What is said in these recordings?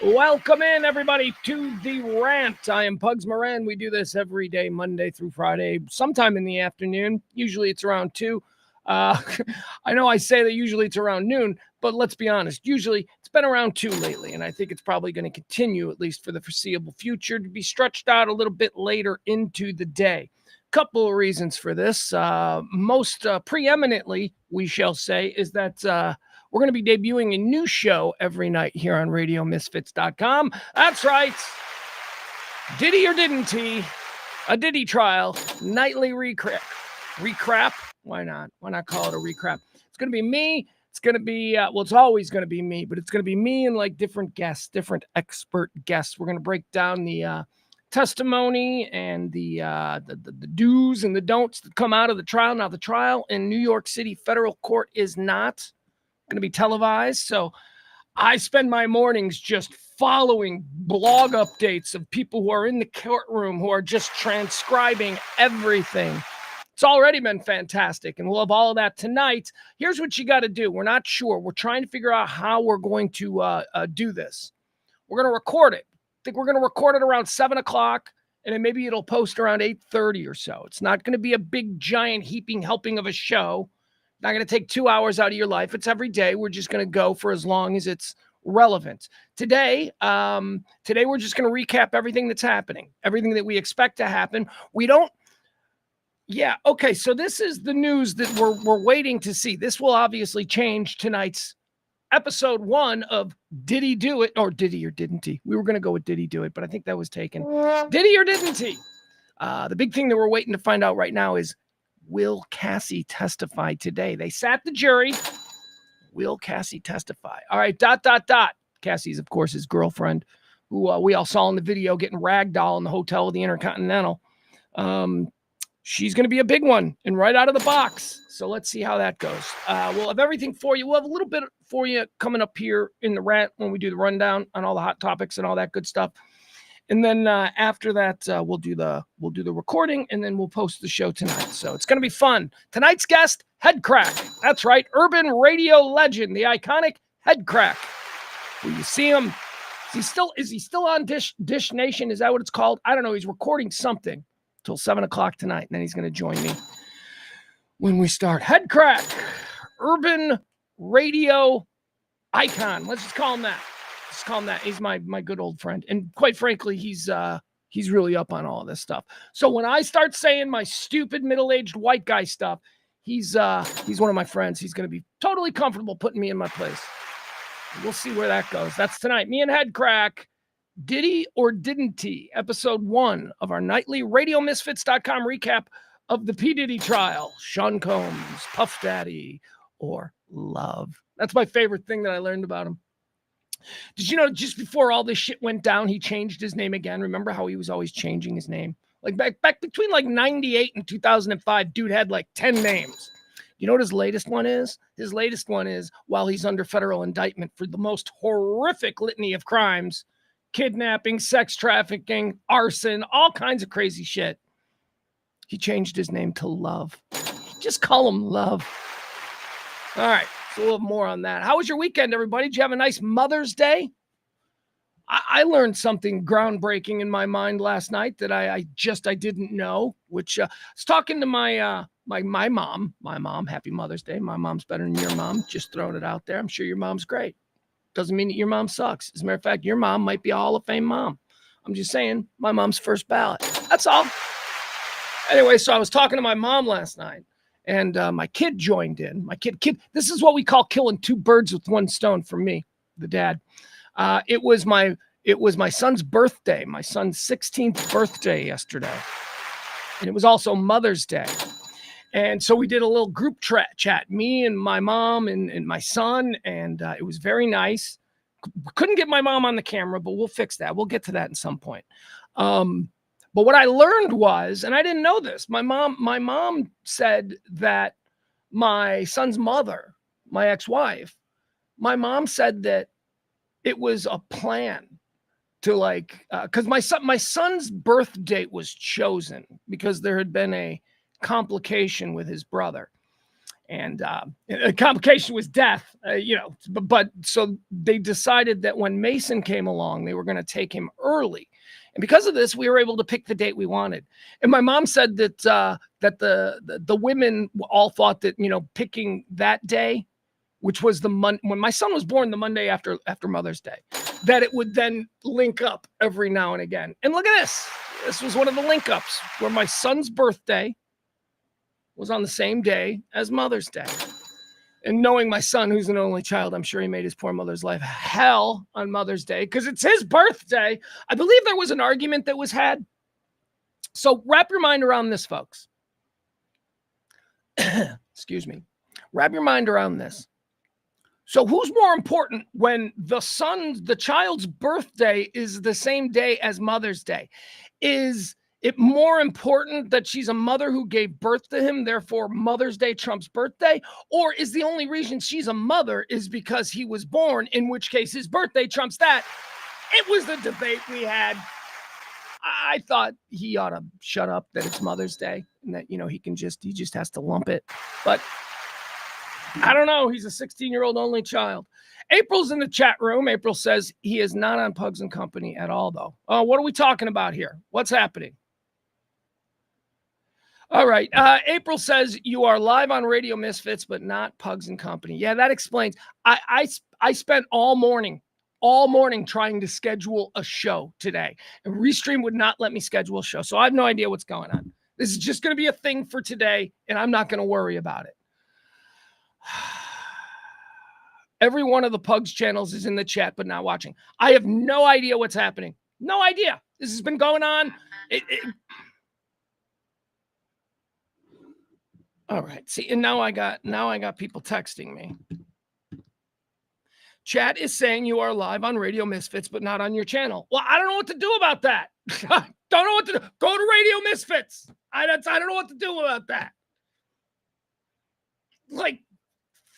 Welcome in, everybody, to the Rant. I am Pugs Moran. We do this every day, Monday through Friday, sometime in the afternoon. Usually it's around 2. I know I say that usually it's around noon, but let's be honest. Usually it's been around 2 lately, and I think it's probably going to continue, at least for the foreseeable future, to be stretched out a little bit later into the day. Couple of reasons for this. Most preeminently, we shall say, is that we're going to be debuting a new show every night here on RadioMisfits.com. That's right. Diddy or Didn't He? A Diddy trial. Nightly recap. Why not? Why not call it a recap? It's going to be me. It's going to be, it's always going to be me, but it's going to be me and like different guests, different expert guests. We're going to break down the testimony and the do's and the don'ts that come out of the trial. Now, the trial in New York City federal court is not going to be televised, so I spend my mornings just following blog updates of people who are in the courtroom who are just transcribing everything. It's already been fantastic, and we'll have all of that tonight. Here's what you got to do. We're not sure. We're trying to figure out how we're going to do this. We're going to record it. I think we're going to record it around 7 o'clock, and then maybe it'll post around 8:30 or so. It's not going to be a big, giant, heaping helping of a show. Not going to take 2 hours out of your life. It's every day. We're just going to go for as long as it's relevant. Today we're just going to recap everything that's happening, everything that we expect to happen. So this is the news that we're waiting to see. This will obviously change tonight's episode 1 of Did He Do It? Or Did He or Didn't He? We were going to go with Did He Do It, but I think that was taken. Did he or didn't he? The big thing that we're waiting to find out right now is, will Cassie testify today? They sat the jury. Will Cassie testify? All right, ... Cassie's, of course, his girlfriend, who we all saw in the video getting ragdoll in the hotel of the Intercontinental. She's going to be a big one and right out of the box. So let's see how that goes. We'll have everything for you. We'll have a little bit for you coming up here in the Rant when we do the rundown on all the hot topics and all that good stuff. And then after that, we'll do the recording, and then we'll post the show tonight. So it's going to be fun. Tonight's guest, Headcrack. That's right, urban radio legend, the iconic Headcrack. Will you see him? Is he still on Dish Nation? Is that what it's called? I don't know. He's recording something till 7 o'clock tonight, and then he's going to join me when we start. Headcrack, urban radio icon. Let's just call him that. Let's call him that. He's my good old friend. And quite frankly, he's really up on all this stuff. So when I start saying my stupid middle-aged white guy stuff, he's one of my friends. He's going to be totally comfortable putting me in my place. We'll see where that goes. That's tonight. Me and Headcrack. Did he or didn't he? Episode 1 of our nightly RadioMisfits.com recap of the P. Diddy trial. Sean Combs, Puff Daddy, or love. That's my favorite thing that I learned about him. Did you know just before all this shit went down, he changed his name again? Remember how he was always changing his name? Like back between like 98 and 2005, dude had like 10 names. You know what his latest one is? His latest one is, while he's under federal indictment for the most horrific litany of crimes, kidnapping, sex trafficking, arson, all kinds of crazy shit, he changed his name to Love. Just call him Love. All right. So we'll have more on that. How was your weekend, everybody? Did you have a nice Mother's Day? I learned something groundbreaking in my mind last night that I didn't know, which I was talking to my mom. My mom, happy Mother's Day. My mom's better than your mom. Just throwing it out there. I'm sure your mom's great. Doesn't mean that your mom sucks. As a matter of fact, your mom might be a Hall of Fame mom. I'm just saying, my mom's first ballot. That's all. Anyway, so I was talking to my mom last night. And my kid joined in. My kid. This is what we call killing 2 birds with 1 stone for me, the dad. It was my son's birthday, my son's 16th birthday yesterday. And it was also Mother's Day. And so we did a little group chat, me and my mom and my son. And it was very nice. Couldn't get my mom on the camera, but we'll fix that. We'll get to that at some point. But what I learned was, and I didn't know this, my mom said that my son's mother, my ex-wife, my mom said that it was a plan to because my son's birth date was chosen because there had been a complication with his brother. And a complication was death, but so they decided that when Mason came along, they were going to take him early. And because of this, we were able to pick the date we wanted. And my mom said that that the women all thought that, picking that day, which was when my son was born, the Monday after Mother's Day, that it would then link up every now and again. And look at this. This was one of the link ups where my son's birthday was on the same day as Mother's Day. And knowing my son, who's an only child, I'm sure he made his poor mother's life hell on Mother's Day because it's his birthday. I believe there was an argument that was had. So wrap your mind around this, folks. Excuse me. Wrap your mind around this. So who's more important when the child's birthday is the same day as Mother's Day? Is it more important that she's a mother who gave birth to him, therefore Mother's Day trumps birthday? Or is the only reason she's a mother is because he was born, in which case his birthday trumps that? It was the debate we had. I thought he ought to shut up that it's Mother's Day and that, he just has to lump it. But I don't know. He's a 16-year-old only child. April's in the chat room. April says he is not on Pugs and Company at all, though. Oh, what are we talking about here? What's happening? All right. April says you are live on Radio Misfits, but not Pugs and Company. Yeah, that explains. I spent all morning trying to schedule a show today, and Restream would not let me schedule a show. So I have no idea what's going on. This is just going to be a thing for today, and I'm not going to worry about it. Every one of the Pugs channels is in the chat, but not watching. I have no idea what's happening. No idea. This has been going on. All right. See, and now I got people texting me. Chat is saying you are live on Radio Misfits, but not on your channel. Well, I don't know what to do about that. I don't know what to do. Go to Radio Misfits. I don't know what to do about that. Like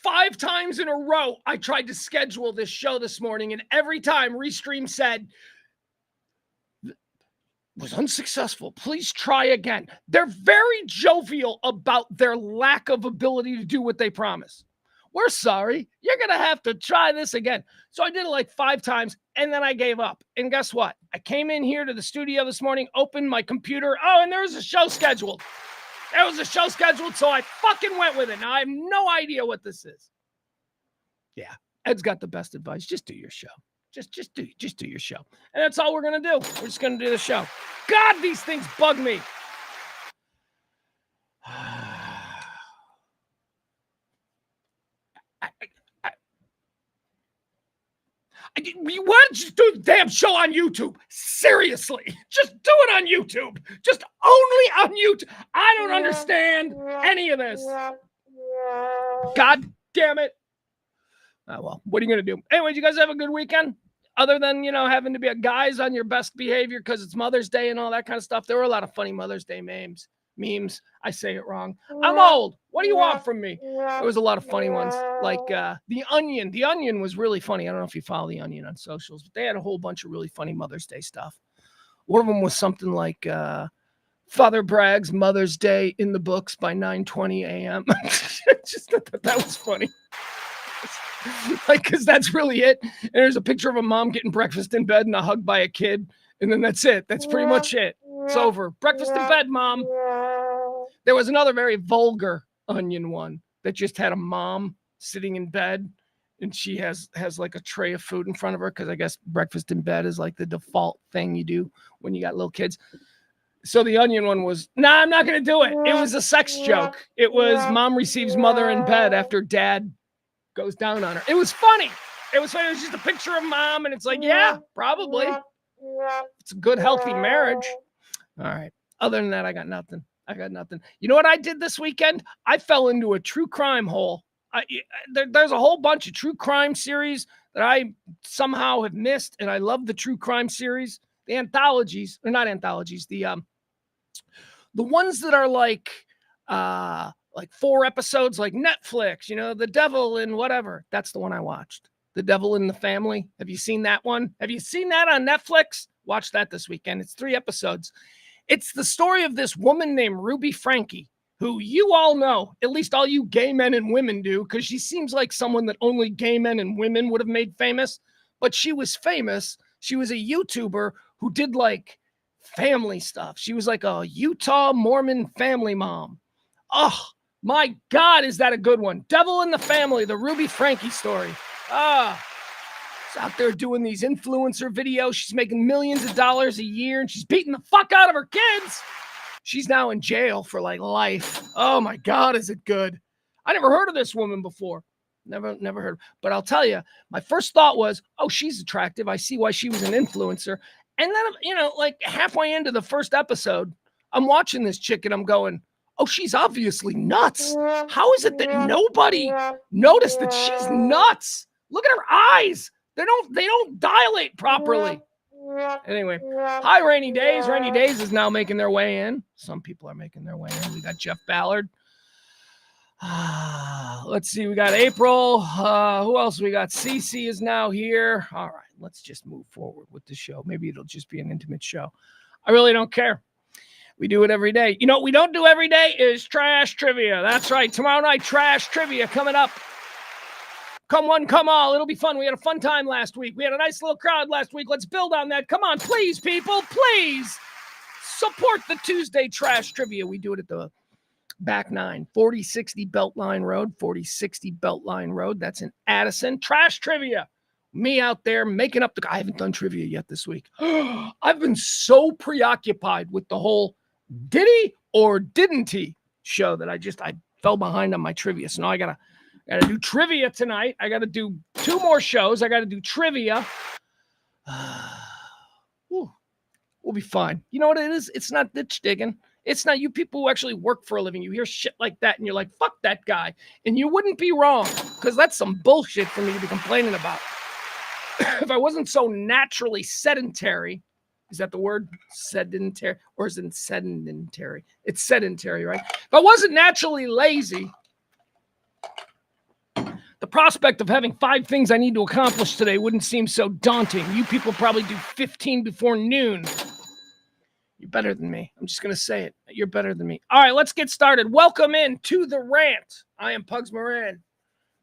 5 times in a row, I tried to schedule this show this morning, and every time Restream said, was unsuccessful. Please try again. They're very jovial about their lack of ability to do what they promise. We're sorry. You're going to have to try this again. So I did it like 5 times, and then I gave up. And guess what? I came in here to the studio this morning, opened my computer. Oh, and there was a show scheduled. There was a show scheduled, so I fucking went with it. Now I have no idea what this is. Yeah, Ed's got the best advice. Just do your show. Just do your show. And that's all we're going to do. We're just going to do the show. God, these things bug me. Why don't you do the damn show on YouTube? Seriously. Just do it on YouTube. Just only on YouTube. I don't understand any of this. God damn it. Oh, well, what are you going to do? Anyway, you guys have a good weekend? Other than, having to be a guys on your best behavior because it's Mother's Day and all that kind of stuff. There were a lot of funny Mother's Day memes. I say it wrong. I'm old. What do you want from me? There was a lot of funny ones. Like The Onion. The Onion was really funny. I don't know if you follow The Onion on socials, but they had a whole bunch of really funny Mother's Day stuff. One of them was something like Father Bragg's Mother's Day in the books by 9:20 a.m. Just that was funny. Like, because that's really it. And there's a picture of a mom getting breakfast in bed and a hug by a kid. And then that's it. That's pretty much it. It's over. Breakfast in bed, Mom. There was another very vulgar Onion one that just had a mom sitting in bed. And she has like a tray of food in front of her because I guess breakfast in bed is like the default thing you do when you got little kids. So the Onion one was, I'm not going to do it. It was a sex joke. It was mom receives mother in bed after dad goes down on her. It was funny. It was funny. It was just a picture of mom, and it's like, yeah, probably. It's a good, healthy marriage. All right. Other than that, I got nothing. You know what I did this weekend? I fell into a true crime hole. There's a whole bunch of true crime series that I somehow have missed, and I love the true crime series. The anthologies, or not anthologies, the ones that are like 4 episodes, like Netflix, The Devil in whatever. That's the one I watched. The Devil in the Family. Have you seen that one? Have you seen that on Netflix? Watch that this weekend. It's 3 episodes. It's the story of this woman named Ruby Franke, who you all know, at least all you gay men and women do, because she seems like someone that only gay men and women would have made famous. But she was famous. She was a YouTuber who did like family stuff. She was like a Utah Mormon family mom. Oh, my God, is that a good one? Devil in the Family, the Ruby Frankie story. She's out there doing these influencer videos. She's making millions of dollars a year, and she's beating the fuck out of her kids. She's now in jail for like life. Oh my God, is it good? I never heard of this woman before. Never heard. But I'll tell you, my first thought was, oh, she's attractive. I see why she was an influencer. And then, like halfway into the first episode, I'm watching this chick and I'm going, oh, she's obviously nuts. How is it that nobody noticed that she's nuts? Look at her eyes. They don't dilate properly. Anyway, hi, Rainy Days. Rainy Days is now making their way in. Some people are making their way in. We got Jeff Ballard. Let's see. We got April. Who else we got? Cece is now here. All right. Let's just move forward with the show. Maybe it'll just be an intimate show. I really don't care. We do it every day. You know what we don't do every day is trash trivia. That's right. Tomorrow night, trash trivia coming up. Come one, come all. It'll be fun. We had a fun time last week. We had a nice little crowd last week. Let's build on that. Come on, please, people. Please support the Tuesday trash trivia. We do it at the back nine, 4060 Beltline Road, 4060 Beltline Road. That's in Addison. Trash trivia. Me out there making up I haven't done trivia yet this week. I've been so preoccupied with the whole did he or didn't he show that I fell behind on my trivia. So now I gotta do trivia tonight. I gotta do 2 more shows. I gotta do trivia. We'll be fine. You know what it is? It's not ditch digging. It's not you people who actually work for a living. You hear shit like that and you're like, fuck that guy. And you wouldn't be wrong, because that's some bullshit for me to be complaining about. If I wasn't so naturally sedentary, is that the word? Sedentary? Or is it sedentary? It's sedentary, right? If I wasn't naturally lazy, the prospect of having 5 things I need to accomplish today wouldn't seem so daunting. You people probably do 15 before noon. You're better than me. I'm just going to say it. You're better than me. All right, let's get started. Welcome in to the Rant. I am Pugs Moran.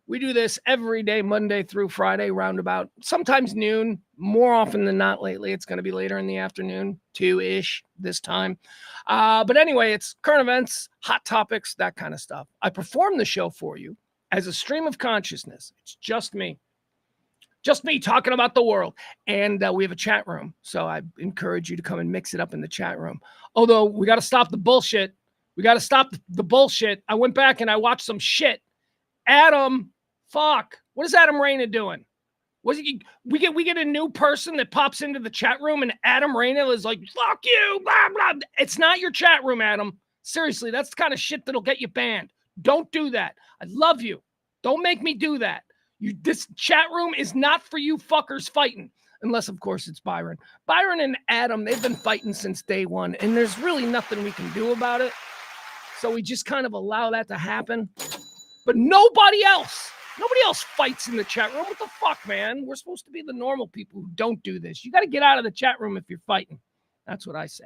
We do this every day, Monday through Friday, roundabout, sometimes noon. More often than not lately, it's going to be later in the afternoon, 2-ish this time. But anyway, it's current events, hot topics, that kind of stuff. I perform the show for you as a stream of consciousness. It's just me talking about the world. And we have a chat room. So I encourage you to come and mix it up in the chat room. Although we got to stop the bullshit. We got to stop the bullshit. I went back and I watched some shit. Adam, fuck. What is Adam Reyna doing? We get a new person that pops into the chat room and Adam Reyna is like, fuck you, blah, blah. It's not your chat room, Adam. Seriously, that's the kind of shit that'll get you banned. Don't do that. I love you. Don't make me do that. This chat room is not for you fuckers fighting. Unless, of course, it's Byron. Byron and Adam, they've been fighting since day one, and there's really nothing we can do about it. So we just kind of allow that to happen. But nobody else fights in the chat room. What the fuck, man? We're supposed to be the normal people who don't do this. You got to get out of the chat room if you're fighting. That's what I say.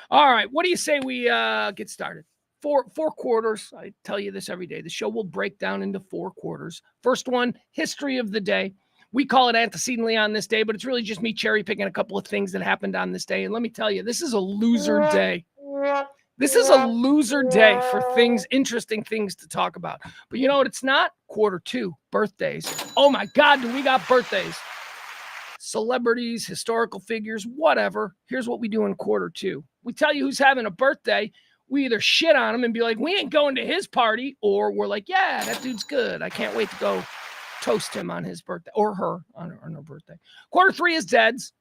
All right. What do you say we get started? Four quarters. I tell you this every day. The show will break down into 4 quarters. First one, history of the day. We call it antecedently on this day, but it's really just me cherry picking a couple of things that happened on this day. And let me tell you, this is a loser day. This is a loser day for interesting things to talk about. But you know what it's not? Quarter 2, birthdays. Oh my God, do we got birthdays? Celebrities, historical figures, whatever. Here's what we do in quarter 2. We tell you who's having a birthday. We either shit on him and be like, we ain't going to his party, or we're like, yeah, that dude's good. I can't wait to go toast him on his birthday, or her on her birthday. Quarter 3 is deads.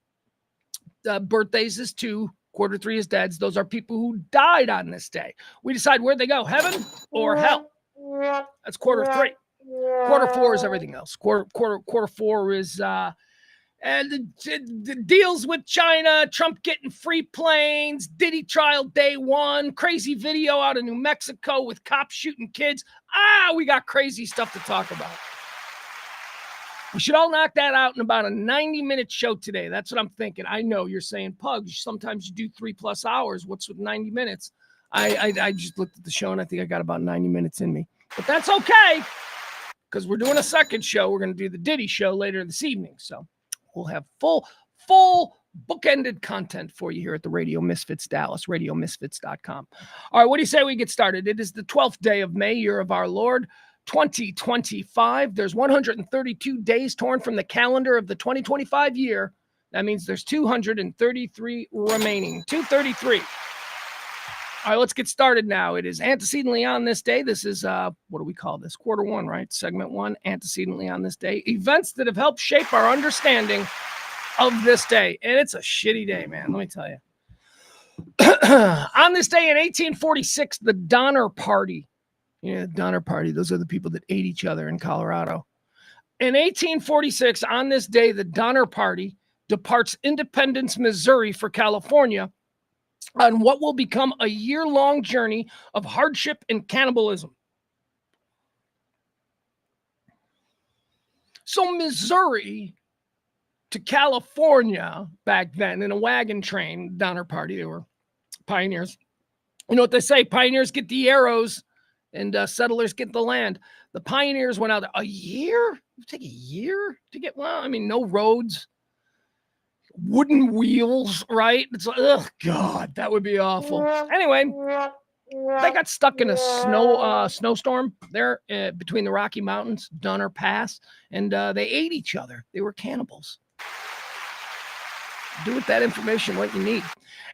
Birthdays is 2. Quarter 3 is deads. Those are people who died on this day. We decide where they go, heaven or hell. That's quarter 3. Quarter 4 is everything else. Quarter 4 is and the deals with China, Trump getting free planes, Diddy trial day 1, crazy video out of New Mexico with cops shooting kids. We got crazy stuff to talk about. We should all knock that out in about a 90-minute show today. That's what I'm thinking. I know you're saying, Pugs, sometimes you do 3+ hours. What's with 90 minutes? I just looked at the show and I think I got about 90 minutes in me. But that's okay, because we're doing a second show. We're going to do the Diddy show later this evening. So we'll have full bookended content for you here at the Radio Misfits Dallas, radiomisfits.com. All right, what do you say we get started? It is the 12th day of May, year of our Lord, 2025. There's 132 days torn from the calendar of the 2025 year. That means there's 233 remaining. 233. All right, let's get started now. It is antecedently on this day. This is, what do we call this? Quarter one, right? Segment one, antecedently on this day. Events that have helped shape our understanding of this day. And it's a shitty day, man. Let me tell you. On this day in 1846, the Donner Party. The Donner Party. Those are the people that ate each other in Colorado. In 1846, on this day, the Donner Party departs Independence, Missouri for California on what will become a year-long journey of hardship and cannibalism. So Missouri to California back then in a wagon train, Donner Party, they were pioneers. You know what they say, pioneers get the arrows and settlers get the land. The pioneers went out a year? It would take a year to get, well, I mean, no roads. Wooden wheels, right? It's like, oh God, that would be awful. Anyway, they got stuck in a snowstorm there between the Rocky Mountains, Donner Pass, and they ate each other. They were cannibals. Do with that information what you need.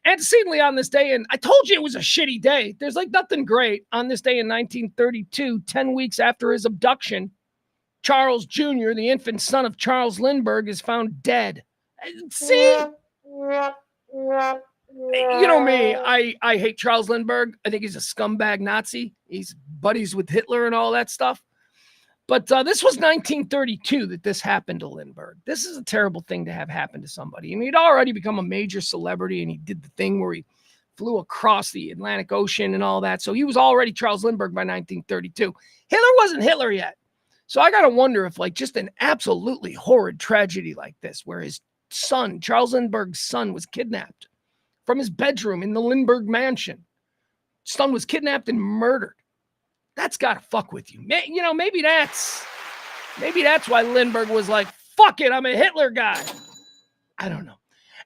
Antecedently on this day, and I told you it was a shitty day. There's like nothing great. On this day in 1932, 10 weeks after his abduction, Charles Jr., the infant son of Charles Lindbergh, is found dead. See, you know me, I hate Charles Lindbergh. I think he's a scumbag Nazi. He's buddies with Hitler and all that stuff. But this was 1932 that this happened to Lindbergh. This is a terrible thing to have happen to somebody. And he'd already become a major celebrity, and he did the thing where he flew across the Atlantic Ocean and all that. So he was already Charles Lindbergh by 1932. Hitler wasn't Hitler yet. So I got to wonder if like just an absolutely horrid tragedy like this, where his son, Charles Lindbergh's son, was kidnapped from his bedroom in the Lindbergh mansion. Son was kidnapped and murdered. That's got to fuck with you. You know, maybe that's why Lindbergh was like, fuck it, I'm a Hitler guy. I don't know.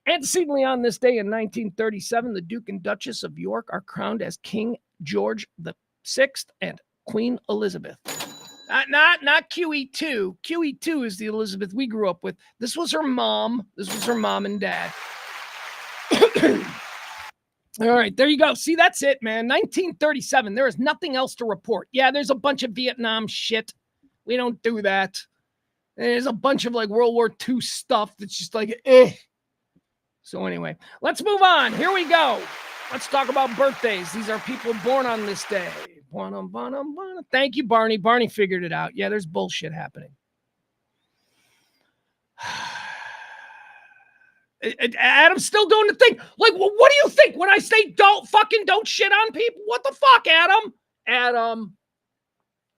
Antecedently on this day in 1937, the Duke and Duchess of York are crowned as King George VI and Queen Elizabeth. Not QE2. QE2 is the Elizabeth we grew up with. This was her mom. This was her mom and dad. All right, there you go. See, that's it, man. 1937. There is nothing else to report. Yeah, there's a bunch of Vietnam shit. We don't do that. There's a bunch of like World War II stuff that's just like, eh. So anyway, let's move on. Here we go. Let's talk about birthdays. These are people born on this day. Thank you, Barney. Barney figured it out. Yeah, there's bullshit happening. Adam's still doing the thing. Like, well, what do you think when I say don't shit on people? What the fuck, Adam? Adam,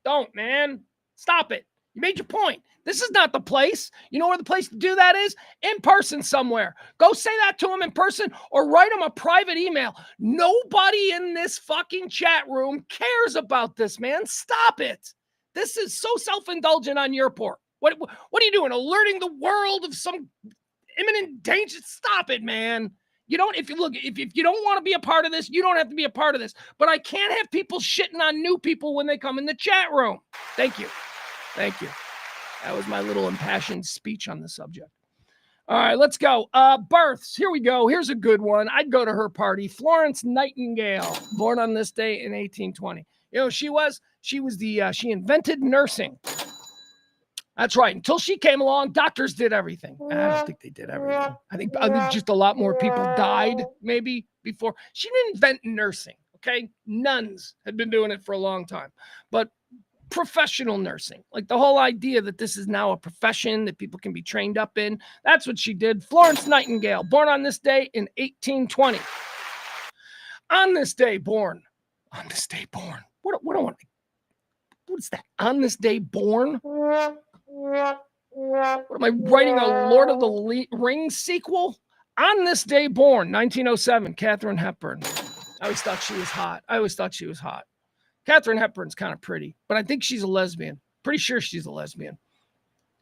don't, man. Stop it. You made your point. This is not the place. You know where the place to do that is? In person somewhere. Go say that to him in person or write him a private email. Nobody in this fucking chat room cares about this, man. Stop it. This is so self-indulgent on your part. What are you doing? Alerting the world of some imminent danger? Stop it, man. You don't, if you don't want to be a part of this, you don't have to be a part of this. But I can't have people shitting on new people when they come in the chat room. Thank you. Thank you. That was my little impassioned speech on the subject. All right, let's go. Births. Here we go. Here's a good one. I'd go to her party. Florence Nightingale, born on this day in 1820. You know, she invented nursing. That's right. Until she came along, doctors did everything. I don't think they did everything. I think just a lot more people died maybe before. She didn't invent nursing, okay? Nuns had been doing it for a long time. But professional nursing, like the whole idea that this is now a profession that people can be trained up in, that's what she did. Florence Nightingale, born on this day in 1820. On this day born. What is that? On this day born? What am I writing, a Lord of the Rings sequel? On this day born, 1907, Katharine Hepburn. I always thought she was hot. Katharine Hepburn's kind of pretty, but I think she's a lesbian. Pretty sure she's a lesbian.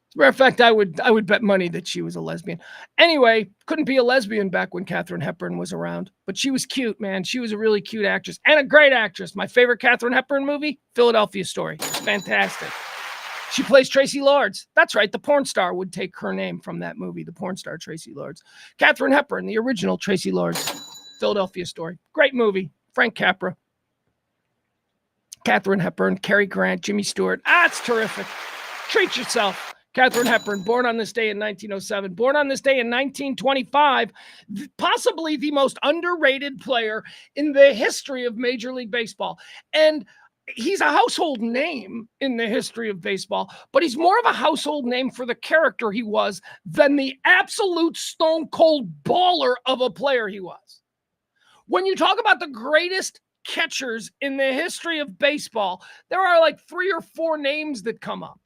As a matter of fact, I would bet money that she was a lesbian. Anyway, couldn't be a lesbian back when Katharine Hepburn was around, but she was cute, man. She was a really cute actress and a great actress. My favorite Katharine Hepburn movie, Philadelphia Story. Fantastic. She plays Tracy Lords. That's right. The porn star would take her name from that movie, the porn star Tracy Lords. Katharine Hepburn, the original Tracy Lords, Philadelphia Story. Great movie. Frank Capra. Katharine Hepburn, Cary Grant, Jimmy Stewart. It's terrific. Treat yourself. Katharine Hepburn, born on this day in 1907, born on this day in 1925, possibly the most underrated player in the history of Major League Baseball. And he's a household name in the history of baseball, but he's more of a household name for the character he was than the absolute stone cold baller of a player he was. When you talk about the greatest catchers in the history of baseball, there are like 3 or 4 names that come up.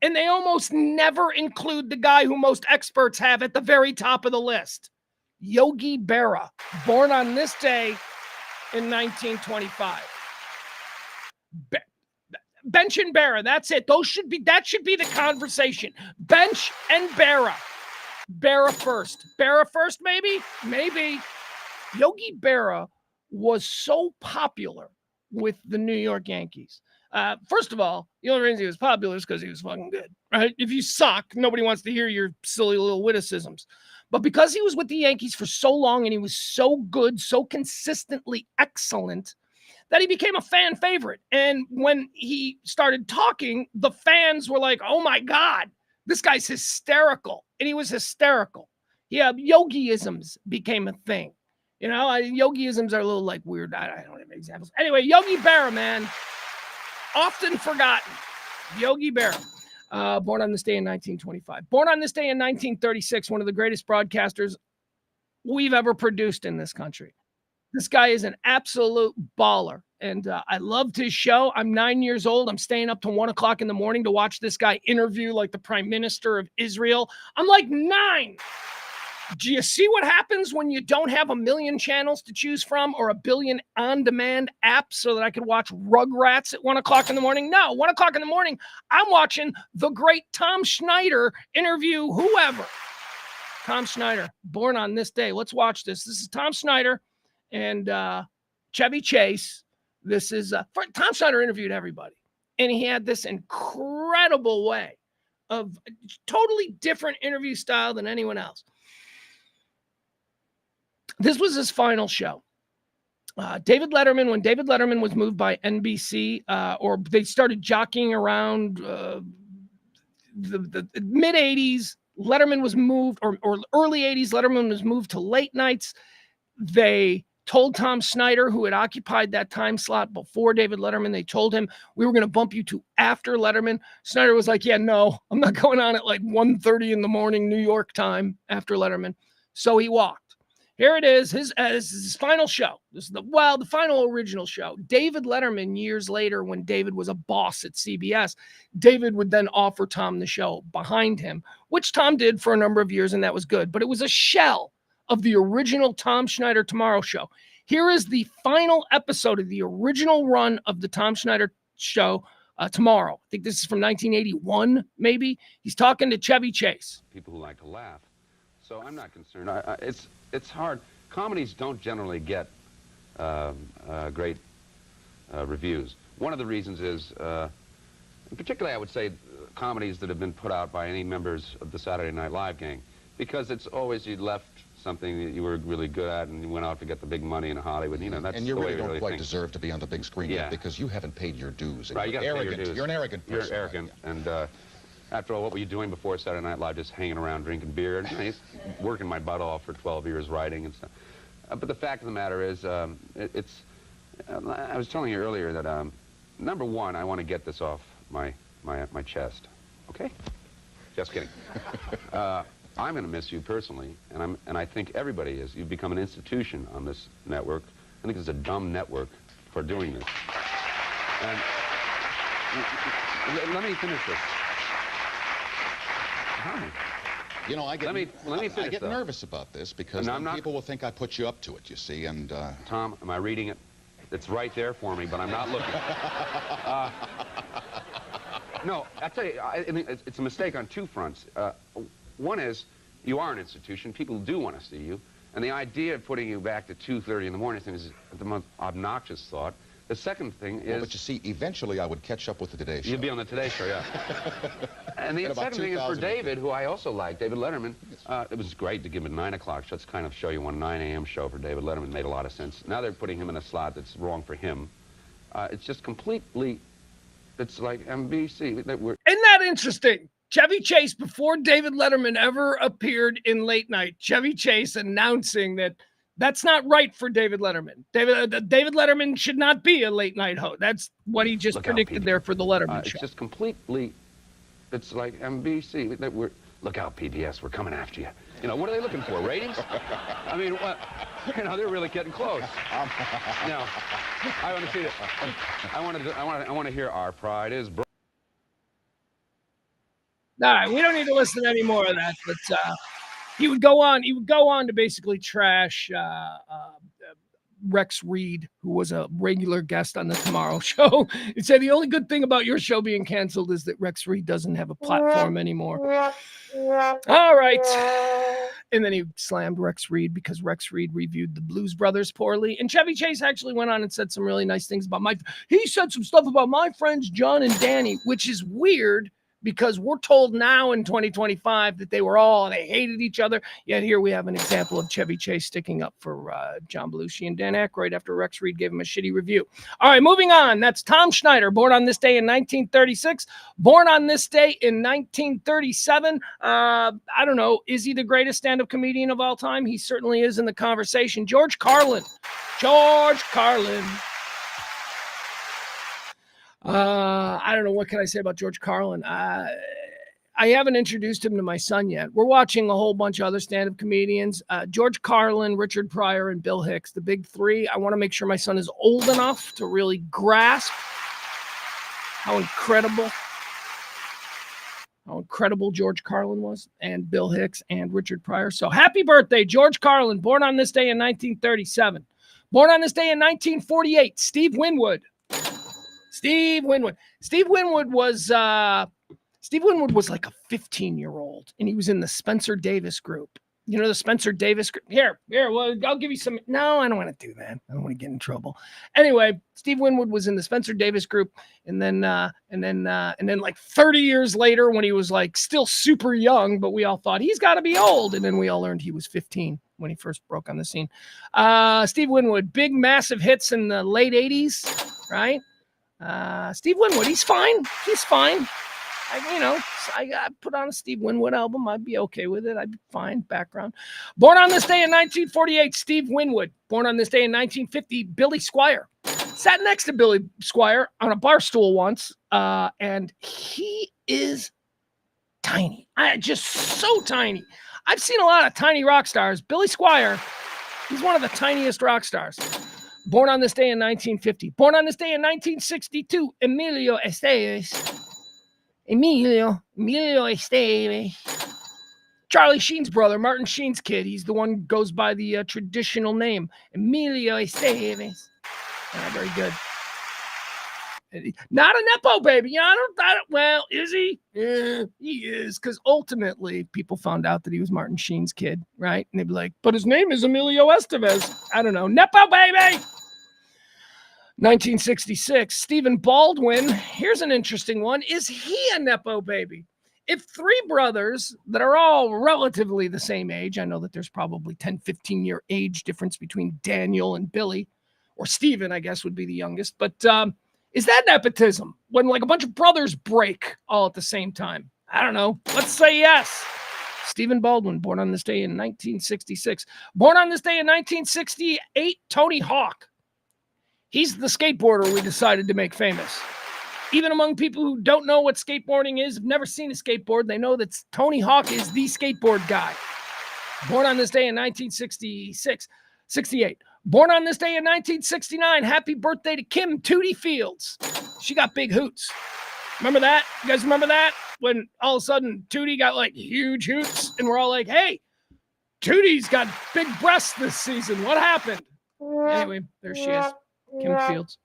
And they almost never include the guy who most experts have at the very top of the list. Yogi Berra, born on this day in 1925. Bench and Berra, that's it. That should be the conversation. Bench and Berra. Berra first, maybe? Maybe. Yogi Berra was so popular with the New York Yankees. First of all, the only reason he was popular is because he was fucking good, right? If you suck, nobody wants to hear your silly little witticisms. But because he was with the Yankees for so long and he was so good, so consistently excellent, that he became a fan favorite. And when he started talking, the fans were like, oh my God, this guy's hysterical. And he was hysterical. Yeah, yogiisms became a thing. You know, yogiisms are a little like weird. I don't have examples. Anyway, Yogi Berra, man. Often forgotten. Yogi Berra. Born on this day in 1925. Born on this day in 1936, one of the greatest broadcasters we've ever produced in this country. This guy is an absolute baller. And I loved his show. I'm 9 years old. I'm staying up to 1 o'clock in the morning to watch this guy interview like the Prime Minister of Israel. I'm like 9. Do you see what happens when you don't have a million channels to choose from or a billion on-demand apps so that I could watch Rugrats at 1 o'clock in the morning? No, 1 o'clock in the morning, I'm watching the great Tom Schneider interview whoever. Tom Schneider, born on this day. Let's watch this. This is Tom Schneider and Chevy Chase. This is Tom Schneider interviewed everybody. And he had this incredible way of totally different interview style than anyone else. This was his final show. David Letterman, when David Letterman was moved by NBC, or they started jockeying around the mid-'80s, Letterman was moved, or early 80s, Letterman was moved to late nights. They told Tom Schneider, who had occupied that time slot before David Letterman, they told him, we were going to bump you to after Letterman. Schneider was like, yeah, no, I'm not going on at like 1:30 in the morning, New York time after Letterman. So he walked. Here it is, his final show. This is the final original show. David Letterman, years later, when David was a boss at CBS, David would then offer Tom the show behind him, which Tom did for a number of years, and that was good. But it was a shell of the original Tom Schneider Tomorrow Show. Here is the final episode of the original run of the Tom Schneider Show tomorrow. I think this is from 1981, maybe. He's talking to Chevy Chase. People who like to laugh. So I'm not concerned. It's hard. Comedies don't generally get great reviews. One of the reasons is, particularly I would say, comedies that have been put out by any members of the Saturday Night Live gang, because it's always you left something that you were really good at and you went out to get the big money in Hollywood. You know, that's and you really don't really quite deserve to be on the big screen yet because you haven't paid your dues. Right, you got to pay your dues. You're an arrogant person. You're arrogant, and after all, what were you doing before Saturday Night Live? Just hanging around, drinking beer, and working my butt off for 12 years writing and stuff. But the fact of the matter is, I was telling you earlier that number one, I want to get this off my chest. Okay? Just kidding. I'm going to miss you personally, and I think everybody is. You've become an institution on this network. I think it's a dumb network for doing this. And let me finish this. Hi. You know, I get, let me I finish, get though. nervous about this because No, then I'm not. people will think I put you up to it, you see, and... Tom, am I reading it? It's right there for me, but I'm not looking. No, I tell you, I mean, it's a mistake on two fronts. One is, you are an institution. People do want to see you. And the idea of putting you back to 2:30 in the morning is the most obnoxious thought. The second thing is... Well, but you see, eventually I would catch up with the Today Show. You'd be on the Today Show, yeah. And the second thing is for David, who I also like, David Letterman. It was great to give him a 9 o'clock show. That's kind of show you one 9 a.m. show for David Letterman. Made a lot of sense. Now they're putting him in a slot that's wrong for him. It's just completely... It's like NBC. Isn't that interesting? Chevy Chase, before David Letterman ever appeared in late night, Chevy Chase announcing that that's not right for David Letterman. David Letterman should not be a late night host. That's what he just predicted there for the Letterman show. It's just completely, it's like NBC. Look out, PBS, we're coming after you. You know, what are they looking for, ratings? I mean, what? You know, they're really getting close. Now, I want to see it. I want to hear Our Pride is Broke. All right, we don't need to listen to any more of that, but he would go on to basically trash Rex Reed, who was a regular guest on the Tomorrow Show. He said the only good thing about your show being canceled is that Rex Reed doesn't have a platform anymore. All right. And then he slammed Rex Reed because Rex Reed reviewed the Blues Brothers poorly. And Chevy Chase actually went on and said some really nice things about he said some stuff about my friends John and Danny, which is weird because we're told now in 2025 that they hated each other. Yet here we have an example of Chevy Chase sticking up for John Belushi and Dan Aykroyd after Rex Reed gave him a shitty review. All right, moving on. That's Tom Schneider, born on this day in 1936, born on this day in 1937. I don't know. Is he the greatest stand-up comedian of all time? He certainly is in the conversation. George Carlin. I don't know. What can I say about George Carlin? I haven't introduced him to my son yet. We're watching a whole bunch of other stand-up comedians. George Carlin, Richard Pryor, and Bill Hicks, the big three. I want to make sure my son is old enough to really grasp how incredible George Carlin was, and Bill Hicks and Richard Pryor. So happy birthday, George Carlin, born on this day in 1937. Born on this day in 1948, Steve Winwood. Steve Winwood was like a 15-year-old, and he was in the Spencer Davis group. You know the Spencer Davis group? Here. Well, I'll give you some. No, I don't want to do that. I don't want to get in trouble. Anyway, Steve Winwood was in the Spencer Davis group, and then like 30 years later, when he was like still super young, but we all thought he's got to be old, and then we all learned he was 15 when he first broke on the scene. Steve Winwood, big massive hits in the late 80s, right? Steve Winwood, he's fine. I put on a Steve Winwood album. I'd be okay with it. I'd be fine. Background. Born on this day in 1948, Steve Winwood. Born on this day in 1950, Billy Squier. Sat next to Billy Squier on a bar stool once, and he is tiny. Just so tiny. I've seen a lot of tiny rock stars. Billy Squier, he's one of the tiniest rock stars. Born on this day in 1950. Born on this day in 1962, Emilio Estevez. Charlie Sheen's brother, Martin Sheen's kid. He's the one who goes by the traditional name, Emilio Estevez. Very good. Not a Nepo baby. Well, is he? Yeah, he is. Because ultimately, people found out that he was Martin Sheen's kid, right? And they'd be like, but his name is Emilio Estevez. I don't know. Nepo baby! 1966, Stephen Baldwin. Here's an interesting one. Is he a Nepo baby? If three brothers that are all relatively the same age, I know that there's probably 10, 15-year age difference between Daniel and Billy, or Stephen, I guess, would be the youngest. But is that nepotism when like a bunch of brothers break all at the same time? I don't know. Let's say yes. Stephen Baldwin, born on this day in 1966. Born on this day in 1968, Tony Hawk. He's the skateboarder we decided to make famous. Even among people who don't know what skateboarding is, have never seen a skateboard, they know that Tony Hawk is the skateboard guy. Born on this day in 1968. Born on this day in 1969. Happy birthday to Kim Tootie Fields. She got big hoots. Remember that? You guys remember that? when all of a sudden Tootie got like huge hoops, and we're all like, hey, Tootie's got big breasts this season. What happened? Anyway, there she is, Kim Fields.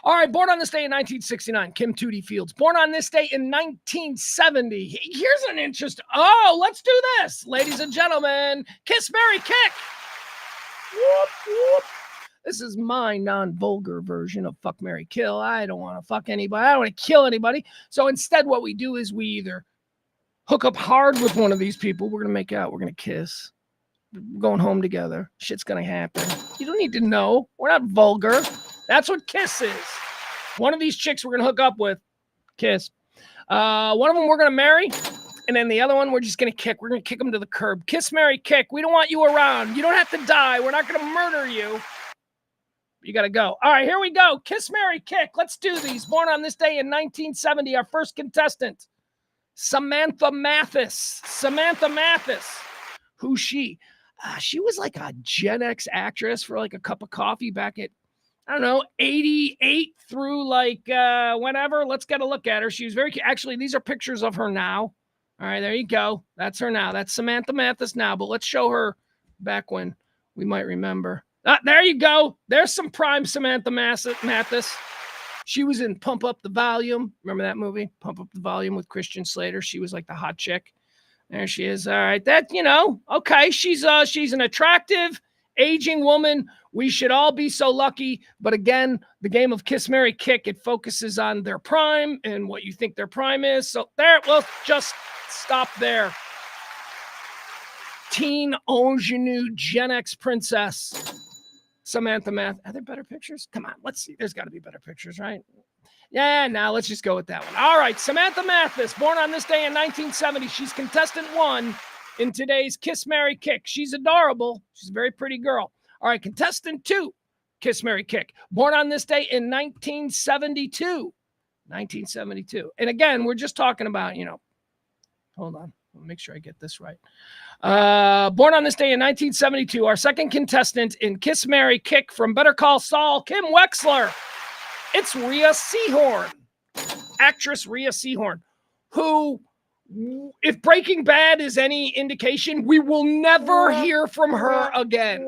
All right, born on this day in 1969, Kim Tootie Fields. Born on this day in 1970. Here's an interesting. Oh, let's do this, ladies and gentlemen. Kiss, Marry, Kick. Whoop, whoop. This is my non-vulgar version of fuck, marry, kill. I don't want to fuck anybody. I don't want to kill anybody. So instead, what we do is we either hook up hard with one of these people. We're going to make out. We're going to kiss. We're going home together. Shit's going to happen. You don't need to know. We're not vulgar. That's what kiss is. One of these chicks we're going to hook up with. Kiss. One of them we're going to marry. And then the other one we're just going to kick. We're going to kick them to the curb. Kiss, marry, kick. We don't want you around. You don't have to die. We're not going to murder you. You got to go. All right, here we go. Kiss, marry, kick. Let's do these. Born on this day in 1970, our first contestant, Samantha Mathis. Samantha Mathis. Who's she? She was like a Gen X actress for like a cup of coffee back at, I don't know, 88 through like whenever. Let's get a look at her. She was very, actually, these are pictures of her now. All right, there you go. That's her now. That's Samantha Mathis now, but let's show her back when we might remember. There you go. There's some prime Samantha Mathis. She was in Pump Up the Volume. Remember that movie? Pump Up the Volume with Christian Slater. She was like the hot chick. There she is. All right. That, okay. She's an attractive, aging woman. We should all be so lucky. But again, the game of Kiss, Marry, Kick, it focuses on their prime and what you think their prime is. So there, we'll just stop there. Teen ingenue Gen X princess. Samantha Math. Are there better pictures? Come on, let's see. There's got to be better pictures, right? Yeah, now let's just go with that one. All right, Samantha Mathis, born on this day in 1970. She's contestant 1 in today's Kiss, Marry, Kick. She's adorable. She's a very pretty girl. All right, contestant 2, Kiss, Marry, Kick. Born on this day in 1972. 1972. And again, we're just talking about, hold on. I'll make sure I get this right. Born on this day in 1972, our second contestant in Kiss, Marry, Kick from Better Call Saul, Kim Wexler. It's Rhea Seehorn, actress Rhea Seehorn, who, if Breaking Bad is any indication, we will never hear from her again.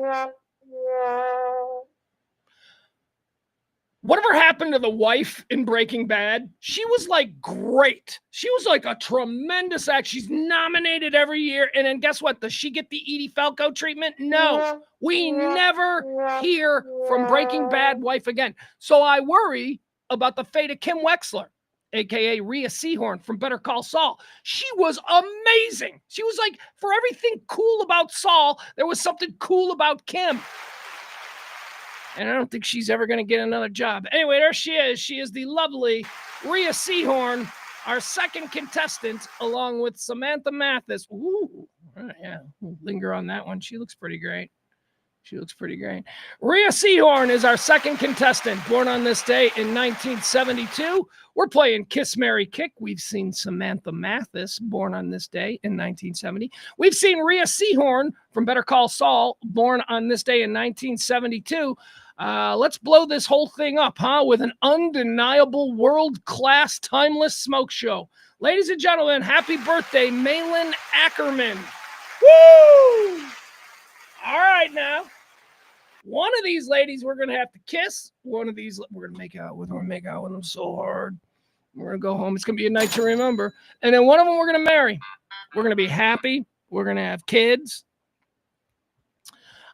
Whatever happened to the wife in Breaking Bad? She was like great. She was like a tremendous act. She's nominated every year. And then guess what? Does she get the Edie Falco treatment? No. We never hear from Breaking Bad wife again. So I worry about the fate of Kim Wexler, a.k.a. Rhea Seehorn from Better Call Saul. She was amazing. She was like, for everything cool about Saul, there was something cool about Kim. And I don't think she's ever going to get another job. Anyway, there she is. She is the lovely Rhea Seehorn, our second contestant, along with Samantha Mathis. Ooh, yeah, we'll linger on that one. She looks pretty great. She looks pretty great. Rhea Seehorn is our second contestant, born on this day in 1972. We're playing Kiss, Marry, Kick. We've seen Samantha Mathis, born on this day in 1970. We've seen Rhea Seehorn from Better Call Saul, born on this day in 1972. Let's blow this whole thing up, with an undeniable, world-class, timeless smoke show. Ladies and gentlemen, happy birthday, Malin Ackerman. Woo! All right, now. One of these ladies we're going to have to kiss. One of these we're going to make out with. We're going to make out with them so hard. We're going to go home. It's going to be a night to remember. And then one of them we're going to marry. We're going to be happy. We're going to have kids.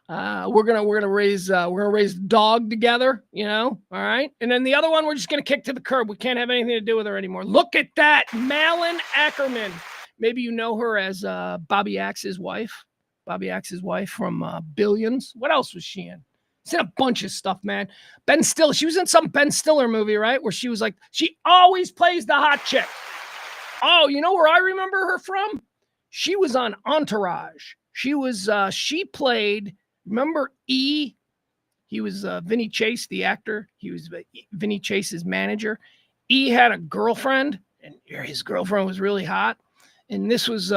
We're gonna raise a dog together, all right. And then the other one we're just gonna kick to the curb. We can't have anything to do with her anymore. Look at that, Malin Ackerman. Maybe you know her as Bobby Axe's wife. Bobby Axe's wife from Billions. What else was she in? She's in a bunch of stuff, man. Ben Stiller. She was in some Ben Stiller movie, right? Where she was like, she always plays the hot chick. Oh, you know where I remember her from? She was on Entourage. She played. Remember E? He was Vinny Chase, the actor. He was Vinny Chase's manager. E had a girlfriend, and his girlfriend was really hot. And this was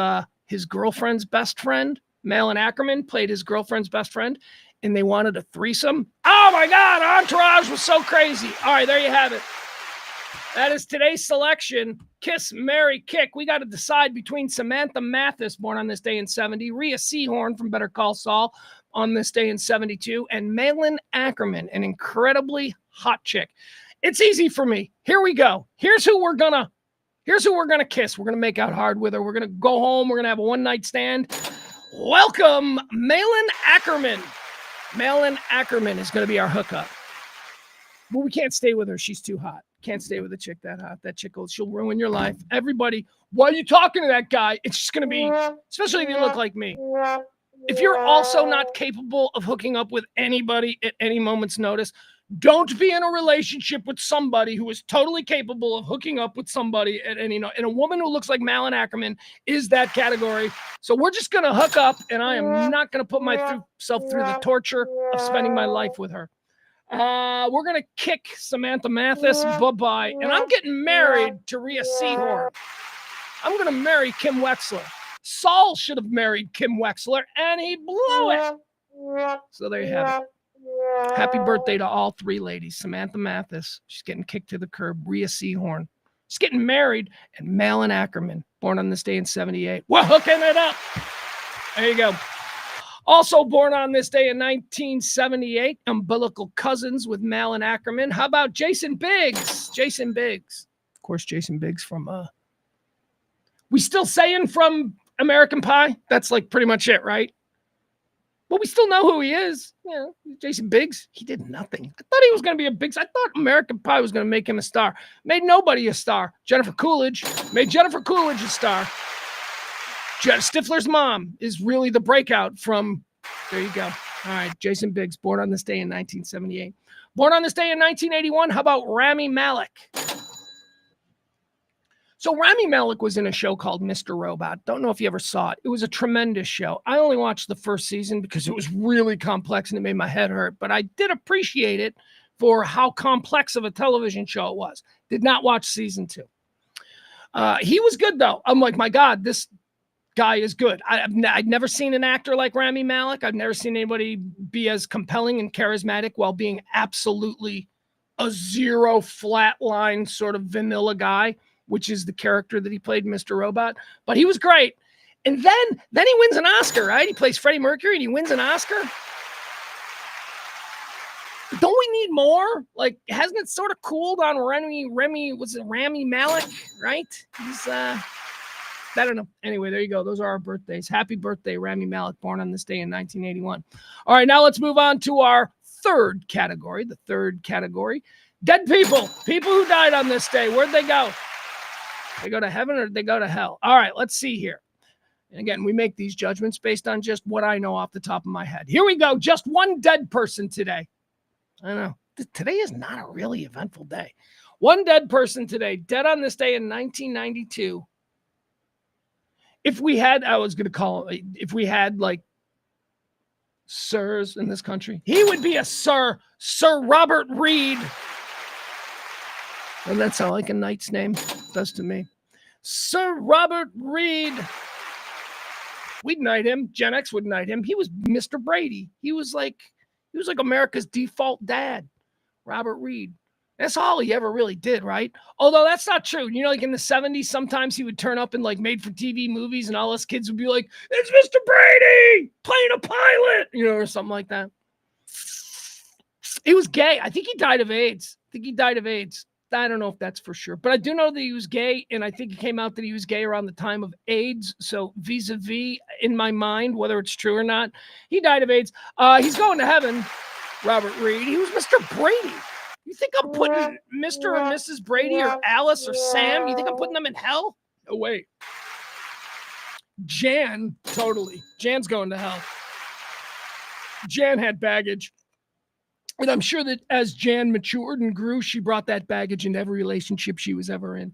his girlfriend's best friend. Malin Ackerman played his girlfriend's best friend, and they wanted a threesome. Oh, my God. Entourage was so crazy. All right, there you have it. That is today's selection. Kiss, marry, kick. We got to decide between Samantha Mathis, born on this day in 70, Rhea Seehorn from Better Call Saul on this day in 72, and Malin Ackerman, an incredibly hot chick. It's easy for me. Here we go. Here's who we're gonna kiss. We're gonna make out hard with her. We're gonna go home. We're gonna have a one-night stand. Welcome, Malin Ackerman. Malin Ackerman is gonna be our hookup. But we can't stay with her. She's too hot. Can't stay with a chick that hot. That chick she'll ruin your life. Everybody, why are you talking to that guy? It's just gonna be, especially if you look like me. If you're also not capable of hooking up with anybody at any moment's notice, don't be in a relationship with somebody who is totally capable of hooking up with somebody at any note. And a woman who looks like Malin Ackerman is that category. So we're just going to hook up, and I am not going to put myself through the torture of spending my life with her. We're going to kick Samantha Mathis. Bye-bye. And I'm getting married to Rhea Seehorn. I'm going to marry Kim Wexler. Saul should have married Kim Wexler, and he blew it. So there you have it. Happy birthday to all three ladies. Samantha Mathis, she's getting kicked to the curb. Rhea Seehorn, she's getting married. And Malin Ackerman, born on this day in 78. We're hooking it up. There you go. Also born on this day in 1978, umbilical cousins with Malin Ackerman. How about Jason Biggs? Jason Biggs. Of course, Jason Biggs from, we still saying from American Pie? That's like pretty much it, right? But we still know who he is. Yeah, Jason Biggs. He did nothing. I thought he was going to be a big star. I thought American Pie was going to make him a star. Made nobody a star. Jennifer Coolidge made Jennifer Coolidge a star. Stifler's mom is really the breakout from, there you go. All right, Jason Biggs, born on this day in 1978. Born on this day in 1981, how about Rami Malek? So Rami Malek was in a show called Mr. Robot. Don't know if you ever saw it. It was a tremendous show. I only watched the first season because it was really complex and it made my head hurt, but I did appreciate it for how complex of a television show it was. Did not watch season 2. He was good though. I'm like, my God, this guy is good. I'd never seen an actor like Rami Malek. I've never seen anybody be as compelling and charismatic while being absolutely a zero flatline sort of vanilla guy, which is the character that he played in Mr. Robot. But he was great. And then he wins an Oscar, right? He plays Freddie Mercury and he wins an Oscar. Don't we need more? Like, hasn't it sort of cooled on Rami Malek, right? He's, I don't know. Anyway, there you go. Those are our birthdays. Happy birthday, Rami Malek, born on this day in 1981. All right, now let's move on to our third category. The third category, dead people. People who died on this day. Where'd they go? They go to heaven or they go to hell? All right, let's see here. And again, we make these judgments based on just what I know off the top of my head. Here we go. Just one dead person today. I know. Today is not a really eventful day. One dead person today. Dead on this day in 1992. If we had, I was going to call it, if we had like sirs in this country, he would be a sir. Sir Robert Reed. And that's how like a knight's name does to me. Sir Robert Reed. We'd knight him. Gen X would knight him. He was Mr. Brady. He was like America's default dad. Robert Reed. That's all he ever really did, right? Although that's not true. You know, like in the 70s, sometimes he would turn up in like made-for-TV movies and all us kids would be like, it's Mr. Brady playing a pilot, you know, or something like that. He was gay. I think he died of AIDS. I don't know if that's for sure, but I do know that he was gay, and I think it came out that he was gay around the time of AIDS. So vis-a-vis, in my mind, whether it's true or not, he died of AIDS. He's going to heaven, Robert Reed. He was Mr. Brady. You think I'm putting Mr. and Mrs. Brady or Alice or Sam? You think I'm putting them in hell? No way. Jan, totally. Jan's going to hell. Jan had baggage. And I'm sure that as Jan matured and grew, she brought that baggage into every relationship she was ever in.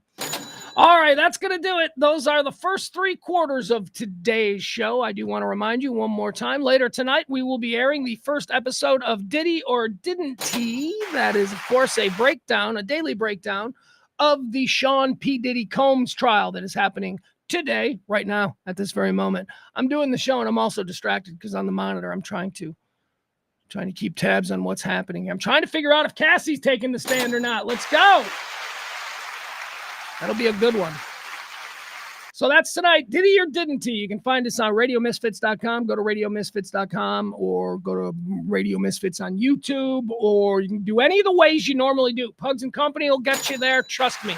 All right, that's going to do it. Those are the first 3 quarters of today's show. I do want to remind you one more time. Later tonight, we will be airing the first episode of Diddy or Didn't He? That is, of course, a daily breakdown of the Sean P. Diddy Combs trial that is happening today, right now, at this very moment. I'm doing the show, and I'm also distracted because on the monitor, I'm trying to keep tabs on what's happening. I'm trying to figure out if Cassie's taking the stand or not. Let's go. That'll be a good one. So that's tonight. Diddy or didn't he? You can find us on radiomisfits.com. Go to radiomisfits.com or go to Radio Misfits on YouTube, or you can do any of the ways you normally do. Pugs and Company will get you there. Trust me.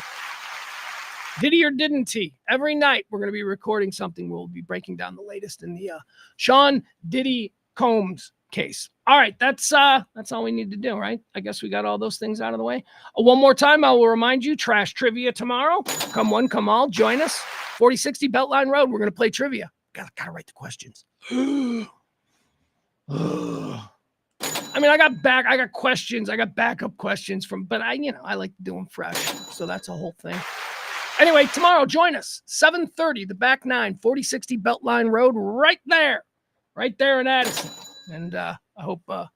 Diddy or didn't he? Every night we're going to be recording something. We'll be breaking down the latest in the Sean Diddy Combs case. All right, that's all we need to do, right? I guess we got all those things out of the way. One more time, I will remind you, trash trivia tomorrow. Come one, come all, join us. 4060 Beltline Road. We're going to play trivia. Gotta write the questions. I mean, I got questions. I got backup questions but I like to do them fresh. So that's a whole thing. Anyway, tomorrow, join us. 7:30, the back nine, 4060 Beltline Road, right there in Addison. And I hope to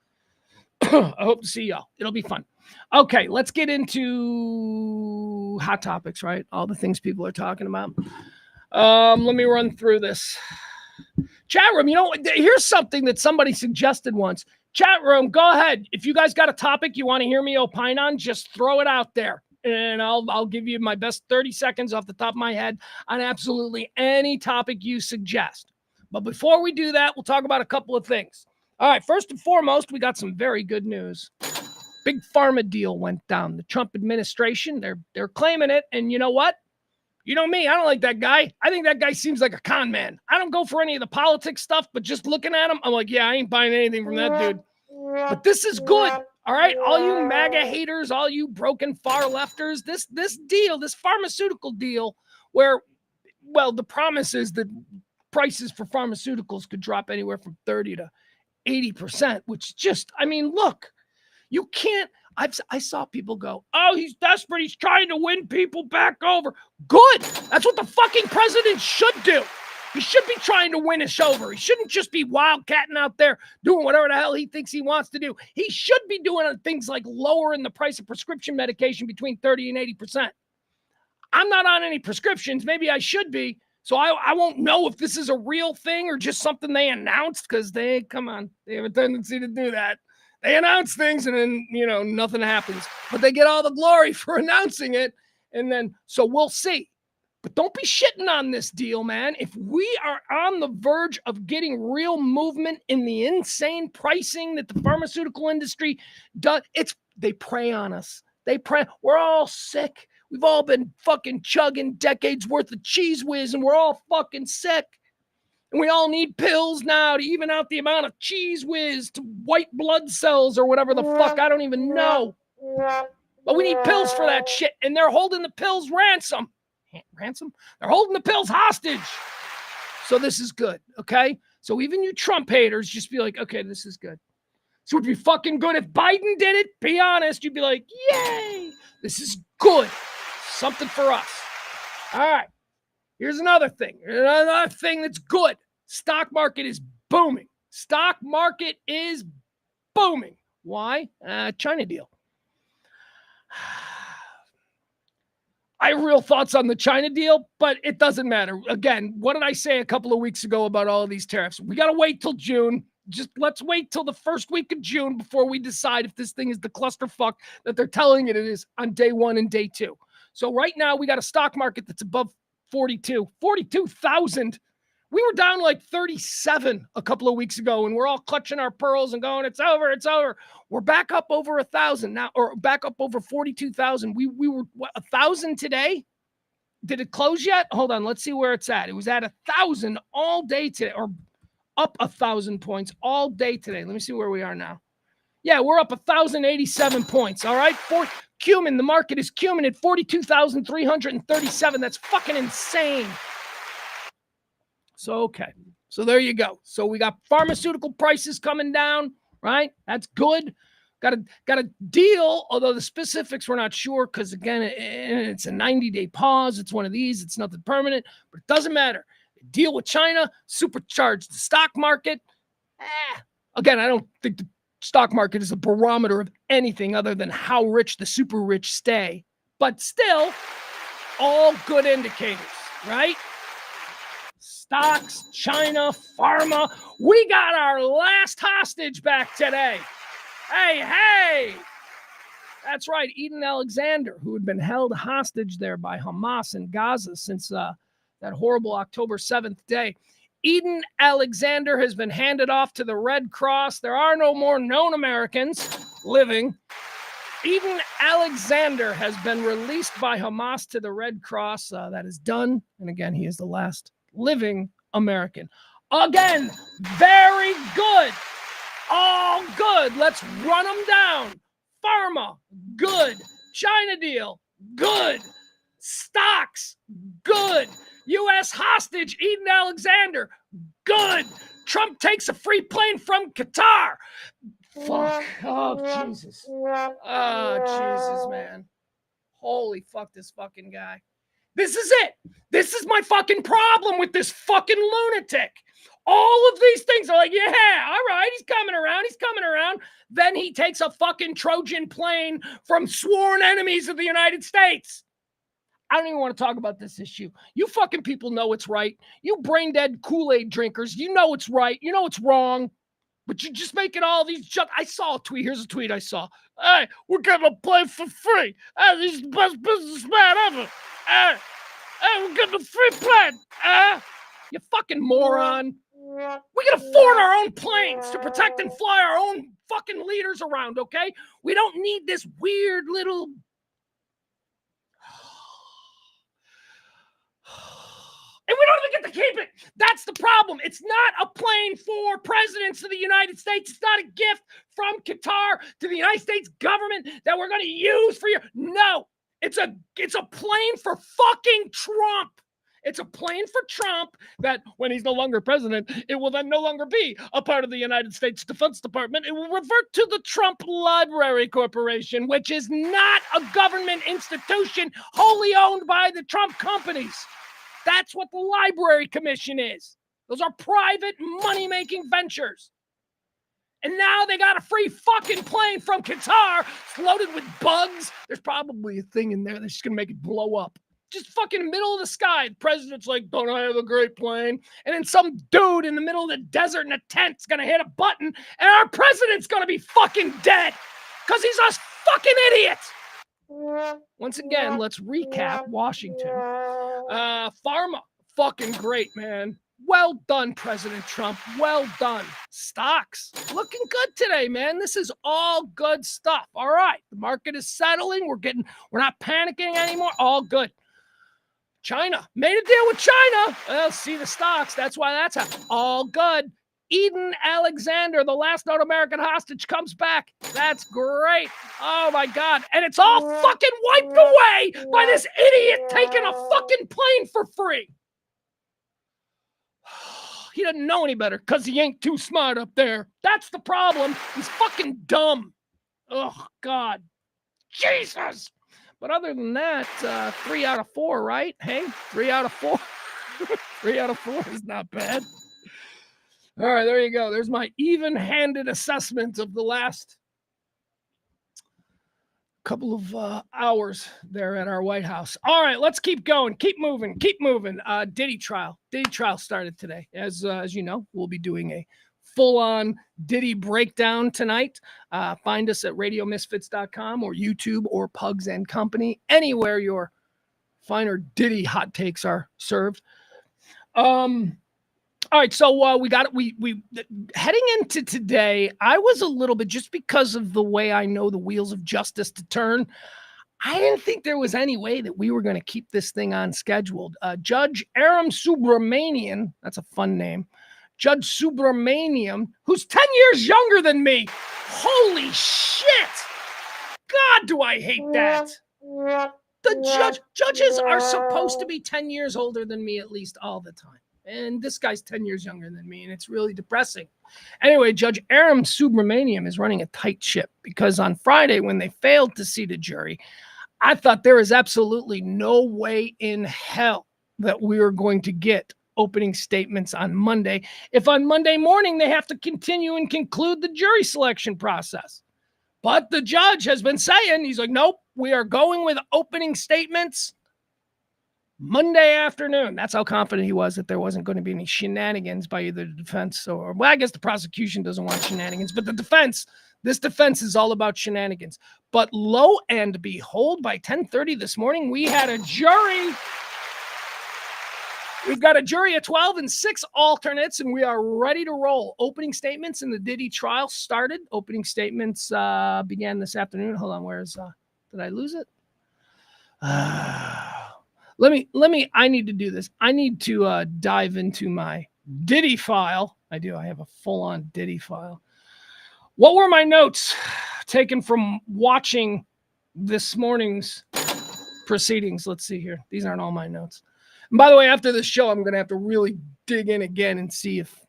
see y'all. It'll be fun. Okay, let's get into hot topics, right? All the things people are talking about. Let me run through this. Chat room, here's something that somebody suggested once. Chat room, go ahead. If you guys got a topic you want to hear me opine on, just throw it out there. And I'll give you my best 30 seconds off the top of my head on absolutely any topic you suggest. But before we do that, we'll talk about a couple of things. All right, first and foremost, we got some very good news. Big pharma deal went down. The Trump administration, they're claiming it. And you know what? You know me, I don't like that guy. I think that guy seems like a con man. I don't go for any of the politics stuff, but just looking at him, I'm like, yeah, I ain't buying anything from that dude. But this is good. All right, all you MAGA haters, all you broken far lefters, this deal, this pharmaceutical deal where, well, the promise is that prices for pharmaceuticals could drop anywhere from 30 to 80%, which just, I mean, look, you can't, I saw people go, oh, he's desperate. He's trying to win people back over. Good. That's what the fucking president should do. He should be trying to win us over. He shouldn't just be wildcatting out there doing whatever the hell he thinks he wants to do. He should be doing things like lowering the price of prescription medication between 30 and 80%. I'm not on any prescriptions. Maybe I should be. So I won't know if this is a real thing or just something they announced, because they have a tendency to do that. They announce things and then, nothing happens. But they get all the glory for announcing it. And then, so we'll see. But don't be shitting on this deal, man. If we are on the verge of getting real movement in the insane pricing that the pharmaceutical industry does, they prey on us. We're all sick. We've all been fucking chugging decades worth of Cheese Whiz, and we're all fucking sick. And we all need pills now to even out the amount of Cheese Whiz to white blood cells or whatever the fuck. I don't even know. But we need pills for that shit. And they're holding the pills ransom. They're holding the pills hostage. So this is good, okay? So even you Trump haters, just be like, okay, this is good. So it'd be fucking good if Biden did it. Be honest. You'd be like, yay, this is good. Something for us. All right. Here's another thing. Another thing that's good. Stock market is booming. Stock market is booming. Why? China deal. I have real thoughts on the China deal, but it doesn't matter. Again, what did I say a couple of weeks ago about all of these tariffs? We got to wait till June. Just let's wait till the first week of June before we decide if this thing is the clusterfuck that they're telling it is on day one and day two. So right now we got a stock market that's above 42,000. We were down like 37 a couple of weeks ago, and we're all clutching our pearls and going, it's over, it's over. We're back up over 1,000 now, or back up over 42,000. We were, 1,000 today? Did it close yet? Hold on, let's see where it's at. It was at 1,000 all day today, or up 1,000 points all day today. Let me see where we are now. Yeah, we're up 1,087 points, all right? The market is Cumin at 42,337. That's fucking insane. So, okay. So there you go. So we got pharmaceutical prices coming down, right? That's good. Got a deal, although the specifics we're not sure, because again, it's a 90-day pause. It's one of these. It's nothing permanent, but it doesn't matter. Deal with China, supercharge the stock market. Again, I don't think the stock market is a barometer of anything other than how rich the super rich stay. But still, all good indicators, right? Stocks, China, pharma. We got our last hostage back today. Hey, That's right. Eden Alexander, who had been held hostage there by Hamas in Gaza since that horrible October 7th day. Eden Alexander has been handed off to the Red Cross. There are no more known Americans living. Eden Alexander has been released by Hamas to the Red Cross. That is done. And again, he is the last living American. Again, very good. All good. Let's run them down. Pharma, good. China deal, good. Stocks, good. U.S. hostage, Eden Alexander, good. Trump takes a free plane from Qatar. Fuck. Oh, Jesus. Oh, Jesus, man. Holy fuck this fucking guy. This is it. This is my fucking problem with this fucking lunatic. All of these things are like, yeah, all right, he's coming around. He's coming around. Then he takes a fucking Trojan plane from sworn enemies of the United States. I don't even want to talk about this issue. You fucking people know it's right. You brain dead Kool-Aid drinkers, you know it's right. You know it's wrong. But you're just making all these I saw a tweet. Here's a tweet I saw. Hey, we're getting a plane for free. Hey, he's the best businessman ever. Hey, we're getting a free plane. You fucking moron. We can afford our own planes to protect and fly our own fucking leaders around, okay? We don't need this weird little... And we don't even get to keep it. That's the problem. It's not a plane for presidents of the United States. It's not a gift from Qatar to the United States government that we're going to use for your... No, it's a plane for fucking Trump. It's a plane for Trump that when he's no longer president, it will then no longer be a part of the United States Defense Department. It will revert to the Trump Library Corporation, which is not a government institution wholly owned by the Trump companies. That's what the Library Commission is. Those are private money-making ventures. And now they got a free fucking plane from Qatar. It's loaded with bugs. There's probably a thing in there that's just going to make it blow up. Just fucking middle of the sky. The president's like, don't I have a great plane? And then some dude in the middle of the desert in a tent's going to hit a button and our president's going to be fucking dead because he's a fucking idiot. Once again, let's recap Washington. Pharma, fucking great, man. Well done, President Trump. Well done. Stocks, looking good today, man. This is all good stuff. All right. The market is settling. We're not panicking anymore. All good. China, made a deal with China. Well, see the stocks. That's why that's happening. All good. Eden Alexander, the last known American hostage, comes back. That's great. Oh, my God. And it's all fucking wiped away by this idiot taking a fucking plane for free. He doesn't know any better because he ain't too smart up there. That's the problem. He's fucking dumb. Oh, God. Jesus. But other than that, 3 out of 4, right? Hey, 3 out of 4. 3 out of 4 is not bad. All right, there you go. There's my even-handed assessment of the last couple of hours there at our White House. All right, let's keep going. Keep moving. Diddy trial. Diddy trial started today. As you know, we'll be doing a full-on Diddy breakdown tonight. Find us at radiomisfits.com or YouTube or Pugs and Company, anywhere your finer Diddy hot takes are served. All right, so we got it. We heading into today, I was a little bit, just because of the way I know the wheels of justice to turn, I didn't think there was any way that we were going to keep this thing on scheduled. Judge Aram Subramanian, that's a fun name, Judge Subramanian, who's 10 years younger than me. Holy shit! God, do I hate that. The judges are supposed to be 10 years older than me at least all the time. And this guy's 10 years younger than me, and it's really depressing. Anyway, Judge Aram Subramanian is running a tight ship because on Friday, when they failed to seat a jury, I thought there is absolutely no way in hell that we are going to get opening statements on Monday if on Monday morning they have to continue and conclude the jury selection process. But the judge has been saying, he's like, nope, we are going with opening statements Monday afternoon. That's how confident he was that there wasn't going to be any shenanigans by either the defense or, well, I guess the prosecution doesn't want shenanigans, but the defense, this defense is all about shenanigans. But lo and behold, by 10:30 this morning, we had a jury. We've got a jury of 12 and 6 alternates, and we are ready to roll. Opening statements in the Diddy trial started. Opening statements began this afternoon. Hold on, did I lose it? Let me, I need to do this. I need to dive into my Diddy file. I do. I have a full-on Diddy file. What were my notes taken from watching this morning's proceedings? Let's see here. These aren't all my notes. And by the way, after this show, I'm going to have to really dig in again and see if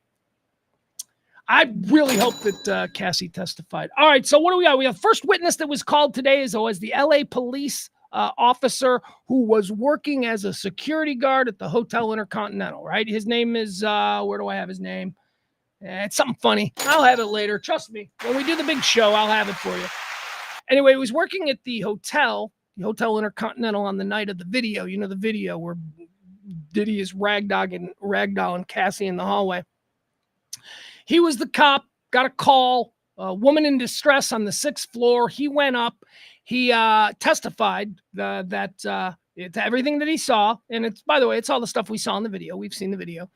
I really hope that Cassie testified. All right. So what do we got? We have first witness that was called today is the LA police officer who was working as a security guard at the Hotel Intercontinental, right? His name is, where do I have his name? It's something funny. I'll have it later. Trust me. When we do the big show, I'll have it for you. Anyway, he was working at the Hotel Intercontinental on the night of the video. You know, the video where Diddy is ragdolling Cassie in the hallway. He was the cop, got a call, a woman in distress on the 6th floor. He went up. He testified that it's everything that he saw. And it's, by the way, it's all the stuff we saw in the video. We've seen the video.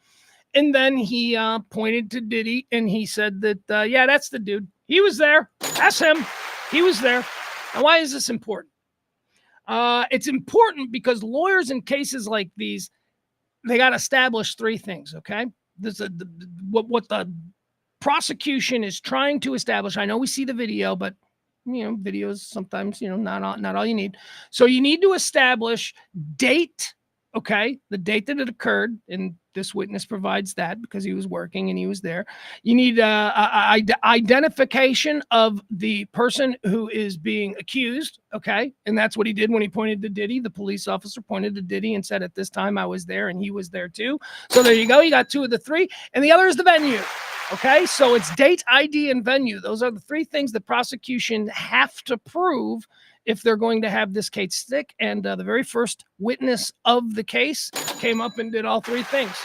And then he pointed to Diddy and he said that, yeah, that's the dude. He was there. That's him. He was there. Now, why is this important? It's important because lawyers in cases like these, they got to establish 3 things, okay? What the prosecution is trying to establish. I know we see the video, but videos sometimes, not all you need. So you need to establish date, okay? The date that it occurred, and this witness provides that because he was working and he was there. You need identification of the person who is being accused, okay? And that's what he did when he pointed to Diddy. The police officer pointed to Diddy and said, at this time I was there, and he was there too. So there you go. You got 2 of the 3. And the other is the venue. Okay, so it's date, ID, and venue. Those are the 3 things the prosecution have to prove if they're going to have this case stick. And the very first witness of the case came up and did all 3 things.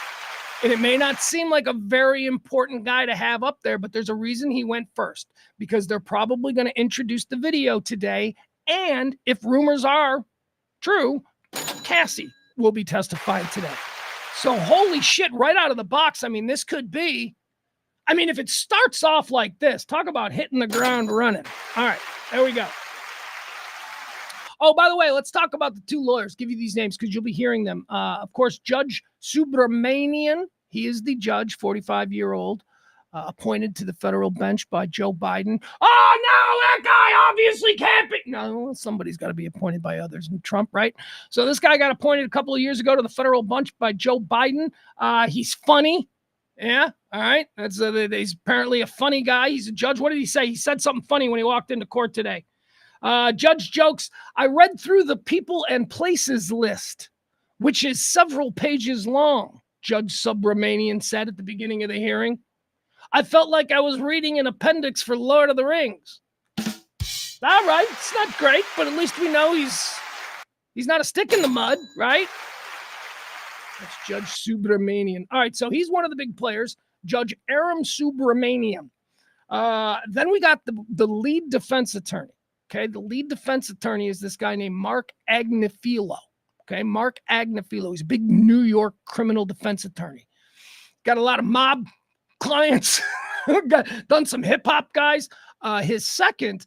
And it may not seem like a very important guy to have up there, but there's a reason he went first, because they're probably going to introduce the video today. And if rumors are true, Cassie will be testifying today. So holy shit, right out of the box. I mean, this could be, if it starts off like this, talk about hitting the ground running. All right, there we go. Oh, by the way, let's talk about the 2 lawyers. Give you these names because you'll be hearing them. Of course, Judge Subramanian. He is the judge, 45-year-old, appointed to the federal bench by Joe Biden. Oh, no, that guy obviously can't be. No, somebody's got to be appointed by others than Trump, right? So this guy got appointed a couple of years ago to the federal bench by Joe Biden. He's funny. Yeah, all right. He's apparently a funny guy. He's a judge. What did he say? He said something funny when he walked into court today. Judge jokes, I read through the people and places list, which is several pages long, Judge Subramanian said at the beginning of the hearing. I felt like I was reading an appendix for Lord of the Rings. All right, it's not great, but at least we know he's not a stick in the mud, right? That's Judge Subramanian. All right, so he's one of the big players, Judge Aram Subramanian. Then we got the lead defense attorney. Okay, the lead defense attorney is this guy named Mark Agnifilo. Okay, Mark Agnifilo. He's a big New York criminal defense attorney. Got a lot of mob clients. Done some hip hop guys. His second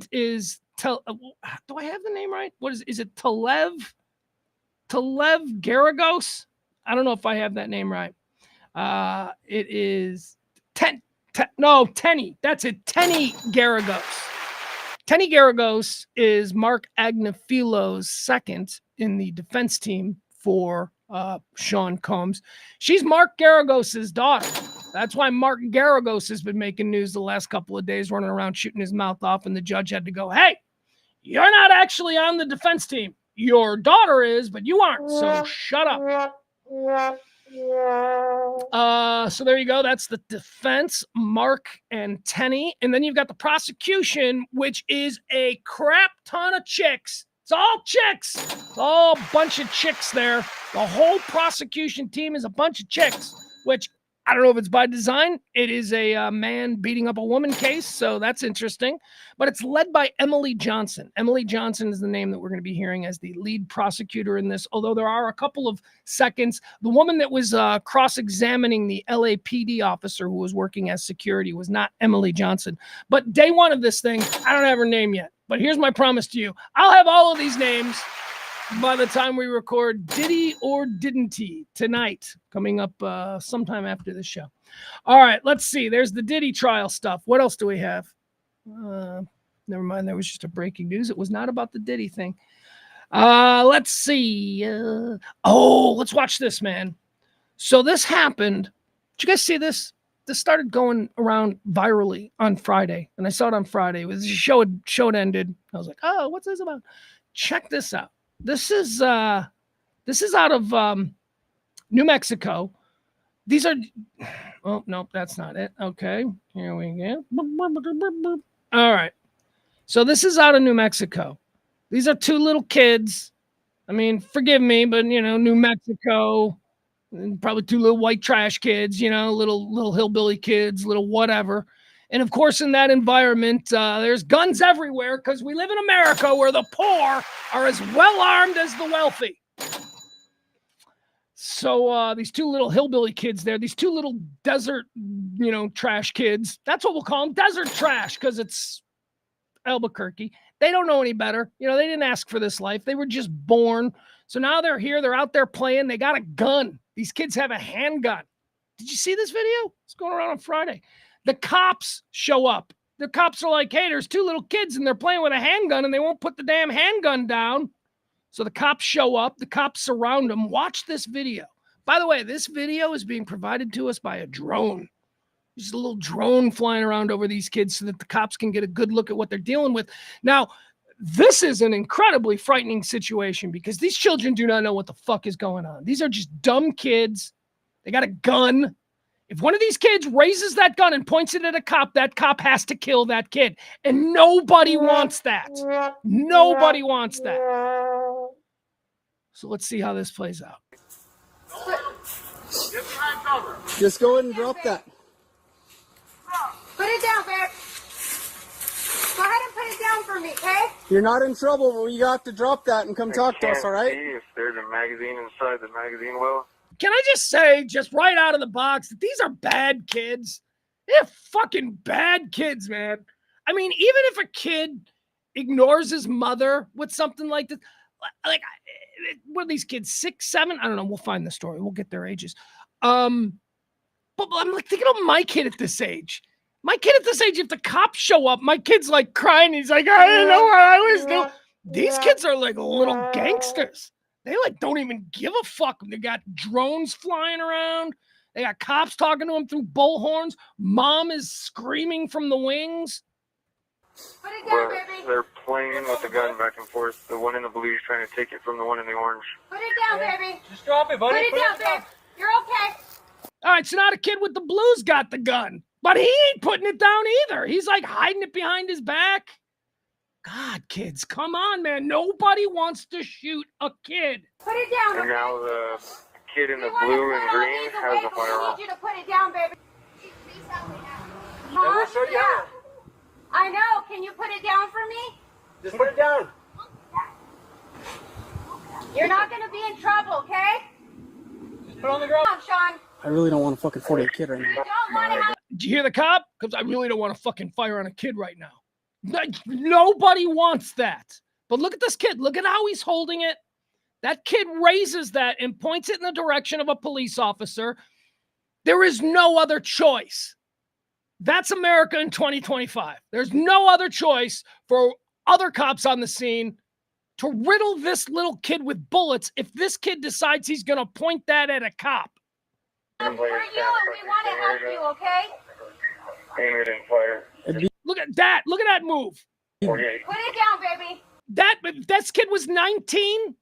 is do I have the name right? What is it? Taleb Garagos? I don't know if I have that name right. It is Tenny. That's it. Tenny Garagos. Tenny Garagos is Mark Agnefilo's second in the defense team for Sean Combs. She's Mark Garagos' daughter. That's why Mark Garagos has been making news the last couple of days, running around shooting his mouth off, and the judge had to go, hey, you're not actually on the defense team. Your daughter is, but you aren't, so shut up. So there you go. That's the defense, Mark and Tenny. And then you've got the prosecution, which is a crap ton of chicks. It's all chicks. It's all a bunch of chicks there. The whole prosecution team is a bunch of chicks, which I don't know if it's by design. It is a man beating up a woman case, so that's interesting. But it's led by Emily Johnson. Emily Johnson is the name that we're going to be hearing as the lead prosecutor in this, although there are a couple of seconds. The woman that was cross-examining the LAPD officer who was working as security was not Emily Johnson. But day one of this thing, I don't have her name yet. But here's my promise to you. I'll have all of these names by the time we record Diddy or Didn't He tonight, coming up sometime after the show. All right, let's see. There's the Diddy trial stuff. What else do we have? Never mind. There was just a breaking news. It was not about the Diddy thing. Let's see. Let's watch this, man. So this happened. Did you guys see this? This started going around virally on Friday, and I saw it on Friday. It was the show had ended. I was like, oh, what's this about? Check this out. This is out of New Mexico. These are, oh, nope, that's not it. Okay, here we go. All right. So this is out of New Mexico. These are two little kids. I mean, forgive me, but, New Mexico, probably two little white trash kids, little hillbilly kids, little whatever. And of course, in that environment, there's guns everywhere because we live in America where the poor are as well armed as the wealthy. So these two little hillbilly kids there, these two little desert, trash kids, that's what we'll call them, desert trash, because it's Albuquerque. They don't know any better. They didn't ask for this life. They were just born. So now they're here. They're out there playing. They got a gun. These kids have a handgun. Did you see this video? It's going around on Friday. The cops show up. The cops are like, hey, there's two little kids and they're playing with a handgun and they won't put the damn handgun down. So the cops show up. The cops surround them. Watch this video. By the way, this video is being provided to us by a drone. There's a little drone flying around over these kids so that the cops can get a good look at what they're dealing with. Now, this is an incredibly frightening situation because these children do not know what the fuck is going on. These are just dumb kids. They got a gun. If one of these kids raises that gun and points it at a cop, that cop has to kill that kid. And nobody wants that. Nobody wants that. So let's see how this plays out. Just go ahead and drop that. Put it down, babe. Go ahead and put it down for me, okay? You're not in trouble, but you have to drop that and come talk to us, all right? See if there's a magazine inside the magazine well. Can I just say, just right out of the box, that these are bad kids? They're fucking bad kids, man. I mean, even if a kid ignores his mother with something like this, like, what are these kids, 6, 7? I don't know. We'll find the story. We'll get their ages. But I'm like thinking of my kid at this age. My kid at this age, if the cops show up, my kid's like crying. He's like, I didn't know what I was doing. These kids are like little gangsters. They like don't even give a fuck. They got drones flying around. They got cops talking to them through bullhorns. Mom is screaming from the wings. Put it down, baby. They're playing with the gun back and forth. The one in the blue is trying to take it from the one in the orange. Put it down, baby. Just drop it, buddy. Put it down, babe. You're okay. All right, so now the kid with the blues got the gun, but he ain't putting it down either. He's like hiding it behind his back. God, kids, come on, man. Nobody wants to shoot a kid. Put it down. And now the kid in the We want to blue put and all green these has away, a but we firearm. need you to put it down, baby. Please help me now. Yeah, we'll show you how. I know. Can you put it down for me? Just put it down. You're not going to be in trouble, okay? Just put it on the ground. Come on, Sean. I really don't want to fucking 40 a kid right now. You don't want to have Did you hear the cop? Because I really don't want to fucking fire on a kid right now. Nobody wants that. But look at this kid. Look at how he's holding it. That kid raises that and points it in the direction of a police officer. There is no other choice. That's America in 2025. There's no other choice for other cops on the scene to riddle this little kid with bullets if this kid decides he's going to point that at a cop. for you, and we want to help you, okay? Aim it and fire. Look at that. Look at that move. 48. Put it down, baby. If this kid was 19,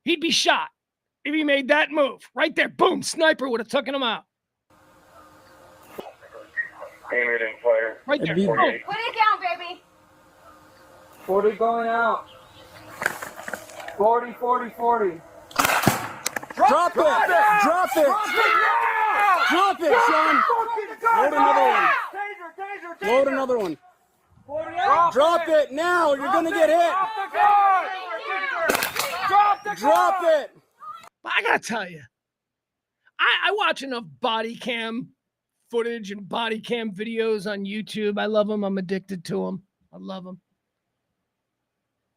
he'd be shot if he made that move. Right there. Boom. Sniper would have taken him out. Aim it and fire. Right there. It'd be- Boom. Put it down, baby. 40 going out. 40, 40, 40. Drop it! Drop it! Drop it, Sean! Load another one. Load another one. Drop it now, you're gonna get hit. Drop it! But I gotta tell you, I watch enough body cam footage and body cam videos on YouTube. I love them. I'm addicted to them. I love them.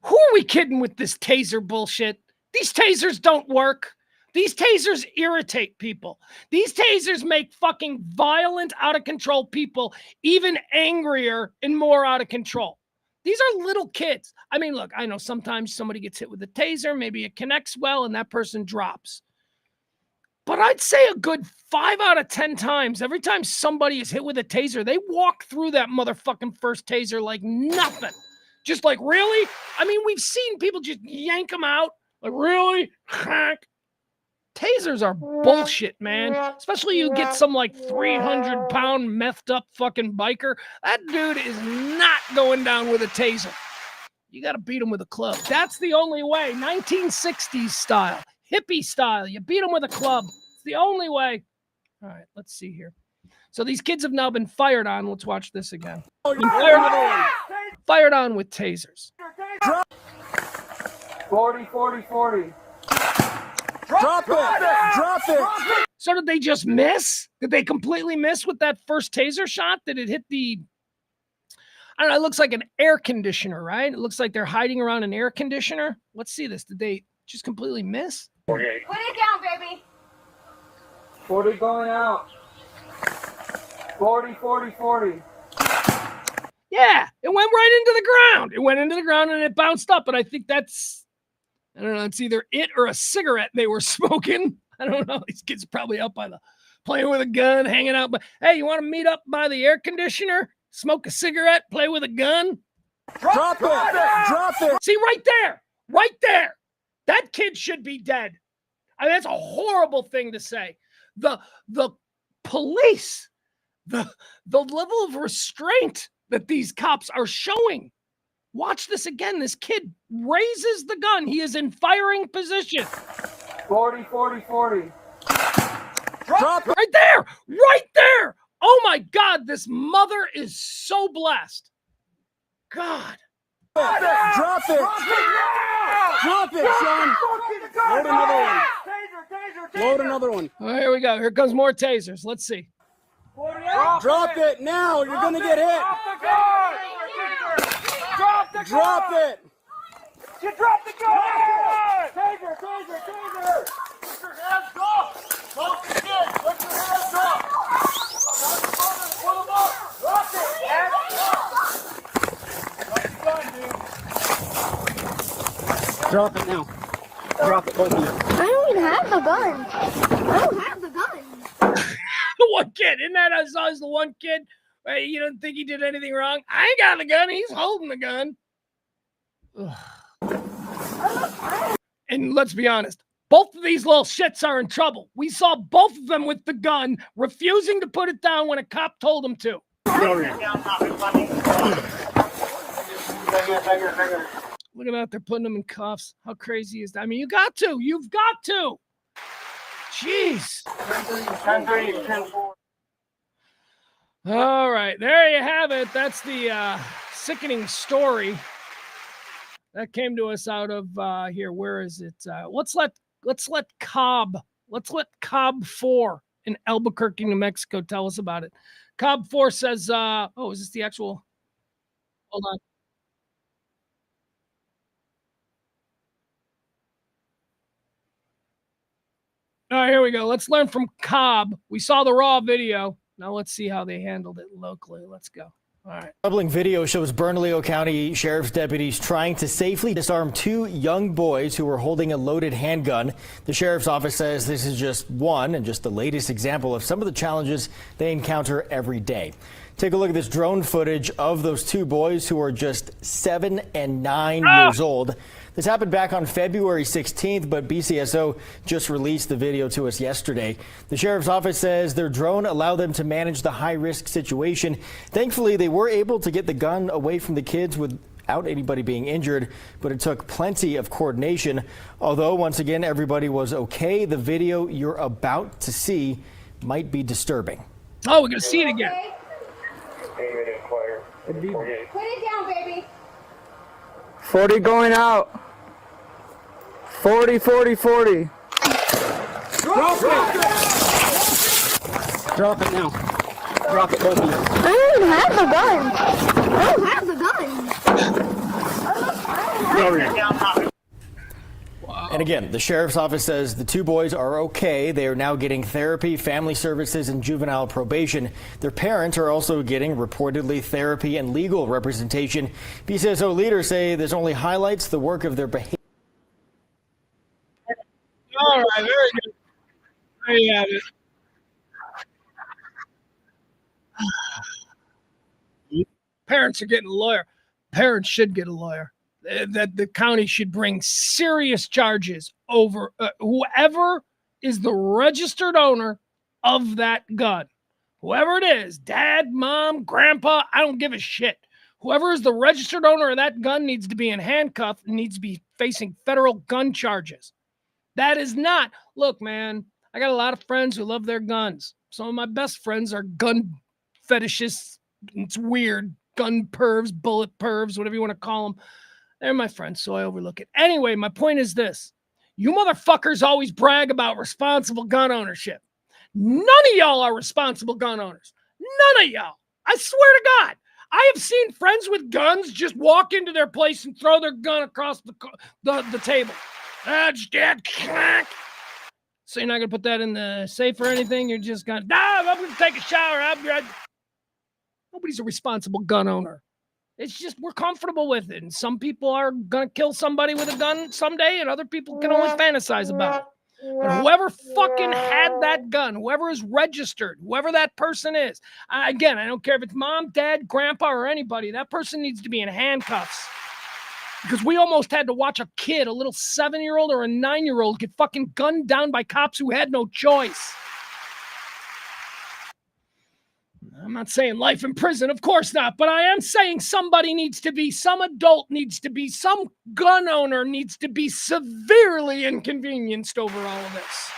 Who are we kidding with this taser bullshit? These tasers don't work. These tasers irritate people. These tasers make fucking violent, out of control people even angrier and more out of control. These are little kids. I mean, look, I know sometimes somebody gets hit with a taser, maybe it connects well and that person drops. But I'd say a good 5 out of 10 times, every time somebody is hit with a taser, they walk through that motherfucking first taser like nothing. Just like, really? I mean, we've seen people just yank them out. Like, really? Tasers are bullshit, man. Especially you get some like 300-pound methed up fucking biker. That dude is not going down with a taser. You got to beat him with a club. That's the only way. 1960s style, hippie style. You beat him with a club. It's the only way. All right, let's see here. So these kids have now been fired on. Let's watch this again. Fired on with tasers. 40, 40, 40. Drop it! Drop it! So did they just miss? Did they completely miss with that first taser shot? Did it hit the, I don't know, it looks like an air conditioner, right? It looks like they're hiding around an air conditioner. Let's see this. Did they just completely miss? 48. Put it down, baby. 40 going out. 40, 40, 40. Yeah, it went right into the ground. It went into the ground and it bounced up. And I think that's, I don't know, it's either it or a cigarette they were smoking. I don't know. These kids are probably up by the, playing with a gun, hanging out. But hey, you want to meet up by the air conditioner, smoke a cigarette, play with a gun? Drop it! Drop it! See, right there, right there. That kid should be dead. I mean, that's a horrible thing to say. The police, the level of restraint that these cops are showing. Watch this again. This kid raises the gun. He is in firing position. 40, 40, 40. Drop it! Right there. Right there. Oh my God. This mother is so blessed. God. Drop it! Drop it, Sean! Load another one. Load another one. Oh, here we go. Here comes more tasers. Let's see. Drop it now, you're gonna get hit. Drop it! You dropped the gun! Taser, taser, taser! Put your hands up! Put your hands up! Pull them up! Drop it! Hands up! Drop it now. Drop it, both of you. I don't even have the gun. I don't have the gun. The one kid. Isn't that I saw is the one kid? Right? You don't think he did anything wrong? I ain't got the gun. He's holding the gun. Ugh. And let's be honest. Both of these little shits are in trouble. We saw both of them with the gun, refusing to put it down when a cop told them to. Look at that. They're putting them in cuffs. How crazy is that? I mean, you got to. You've got to. Jeez. 10-3, 10-4. All right. There you have it. That's the sickening story that came to us out of here. Where is it? Let's let Cobb 4 in Albuquerque, New Mexico tell us about it. Cobb 4 says, oh, is this the actual? Hold on. All right, here we go. Let's learn from Cobb. We saw the raw video. Now let's see how they handled it locally. Let's go. All right. Troubling video shows Bernalillo County Sheriff's deputies trying to safely disarm 2 young boys who were holding a loaded handgun. The Sheriff's office says this is just one and just the latest example of some of the challenges they encounter every day. Take a look at this drone footage of those 2 boys who are just 7 and 9 years old. This happened back on February 16th, but BCSO just released the video to us yesterday. The Sheriff's office says their drone allowed them to manage the high-risk situation. Thankfully, they were able to get the gun away from the kids without anybody being injured, but it took plenty of coordination. Although, once again, everybody was okay, the video you're about to see might be disturbing. Oh, we're going to see it again. Put it down, baby. 40 going out. 40, 40, 40. Drop it! Drop it now. Drop it, both of you. I don't even have the gun. I don't have the gun. Get over here. And again, the sheriff's office says the two boys are okay. They are now getting therapy, family services, and juvenile probation. Their parents are also getting reportedly therapy and legal representation. PCSO leaders say this only highlights the work of their behavior. All right, very good. There you have it. Parents are getting a lawyer. Parents should get a lawyer. That the county should bring serious charges over whoever is the registered owner of that gun. Whoever it is, dad, mom, grandpa, I don't give a shit. Whoever is the registered owner of that gun needs to be in handcuffs and needs to be facing federal gun charges. That is not, look, man, I got a lot of friends who love their guns. Some of my best friends are gun fetishists. It's weird. Gun pervs, bullet pervs, whatever you want to call them. They're my friends, so I overlook it. Anyway, my point is this. You motherfuckers always brag about responsible gun ownership. None of y'all are responsible gun owners. None of y'all. I swear to God. I have seen friends with guns just walk into their place and throw their gun across the table. That's dead. So you're not going to put that in the safe or anything? You're just going, I'm going to take a shower. Nobody's a responsible gun owner. It's just we're comfortable with it. And some people are going to kill somebody with a gun someday, and other people can only fantasize about it. But whoever fucking had that gun, whoever is registered, whoever that person is, again, I don't care if it's mom, dad, grandpa, or anybody, that person needs to be in handcuffs. Because we almost had to watch a kid, a little 7-year-old or a 9-year-old, get fucking gunned down by cops who had no choice. I'm not saying life in prison, of course not, but I am saying some adult needs to be, some gun owner needs to be severely inconvenienced over all of this.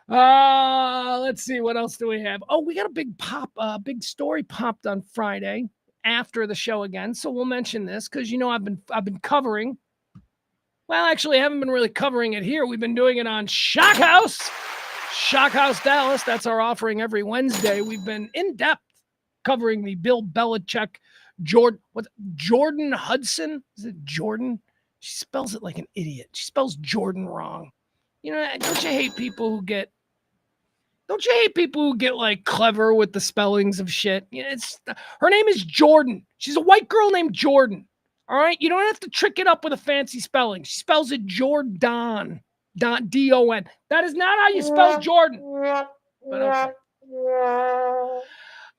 All right. Let's see, what else do we have? Oh, we got a big story popped on Friday after the show again, so we'll mention this because I've been covering. Well, actually, I haven't been really covering it here. We've been doing it on Shock House Dallas. That's our offering every Wednesday. We've been in depth covering the Bill Belichick, Jordan Hudson. Is it Jordan? She spells it like an idiot. She spells Jordan wrong. Don't you hate people who get like clever with the spellings of shit? Her name is Jordan. She's a white girl named Jordan. All right. You don't have to trick it up with a fancy spelling. She spells it Jordan. D-O-N. That is not how you spell Jordan. But okay.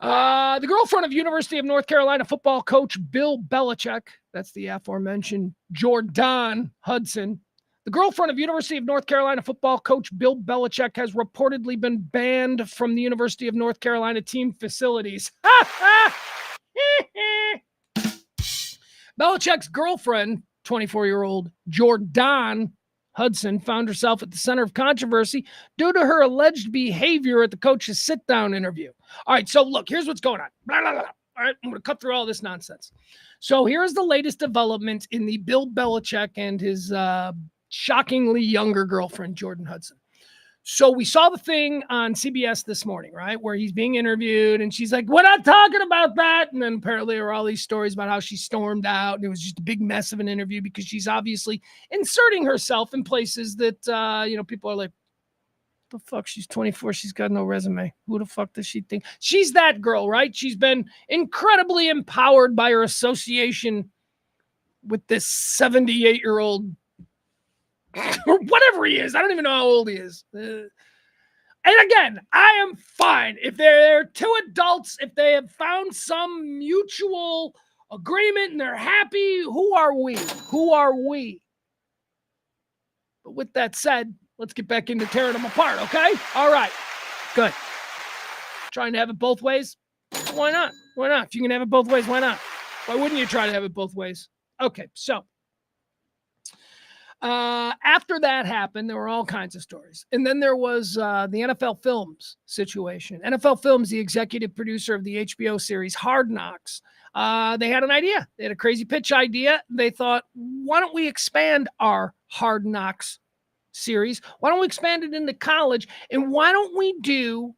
The girlfriend of University of North Carolina football coach Bill Belichick, that's the aforementioned Jordan Hudson. The girlfriend of University of North Carolina football coach Bill Belichick has reportedly been banned from the University of North Carolina team facilities. Belichick's girlfriend, 24-year-old Jordan Hudson, found herself at the center of controversy due to her alleged behavior at the coach's sit-down interview. All right, so look, here's what's going on. Blah, blah, blah. All right, I'm going to cut through all this nonsense. So here's the latest development in the Bill Belichick and his shockingly younger girlfriend, Jordan Hudson. So we saw the thing on CBS this morning, right, where he's being interviewed, and she's like, we're not talking about that. And then apparently there were all these stories about how she stormed out, and it was just a big mess of an interview because she's obviously inserting herself in places that, people are like, the fuck, she's 24, she's got no resume. Who the fuck does she think? She's that girl, right? She's been incredibly empowered by her association with this 78-year-old or whatever he is. I don't even know how old he is. And again, I am fine. If they're two adults, if they have found some mutual agreement and they're happy, who are we? Who are we? But with that said, let's get back into tearing them apart, okay? All right. Good. Trying to have it both ways? Why not? Why not? If you can have it both ways, why not? Why wouldn't you try to have it both ways? Okay, so after that happened, there were all kinds of stories. And then there was the NFL Films situation. NFL Films, the executive producer of the HBO series Hard Knocks, they had an idea. They had a crazy pitch idea. They thought, why don't we expand our Hard Knocks series? Why don't we expand it into college? And why don't we do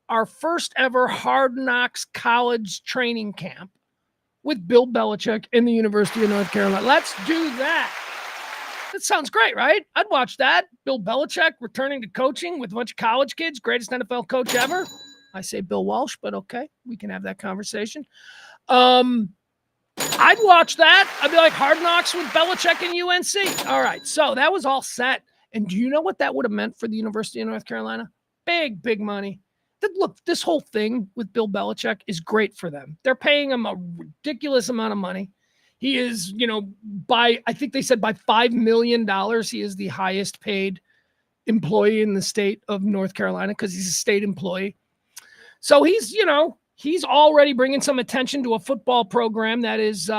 our first ever Hard Knocks college training camp with Bill Belichick in the University of North Carolina? Let's do that. That sounds great, right? I'd watch that. Bill Belichick returning to coaching with a bunch of college kids, greatest NFL coach ever. I say Bill Walsh, but okay, we can have that conversation. I'd watch that. I'd be like, Hard Knocks with Belichick and UNC. All right, so that was all set. And do you know what that would have meant for the University of North Carolina? Big, big money. Look, this whole thing with Bill Belichick is great for them. They're paying him a ridiculous amount of money. He is, I think they said by $5 million, he is the highest paid employee in the state of North Carolina because he's a state employee. So he's already bringing some attention to a football program that is,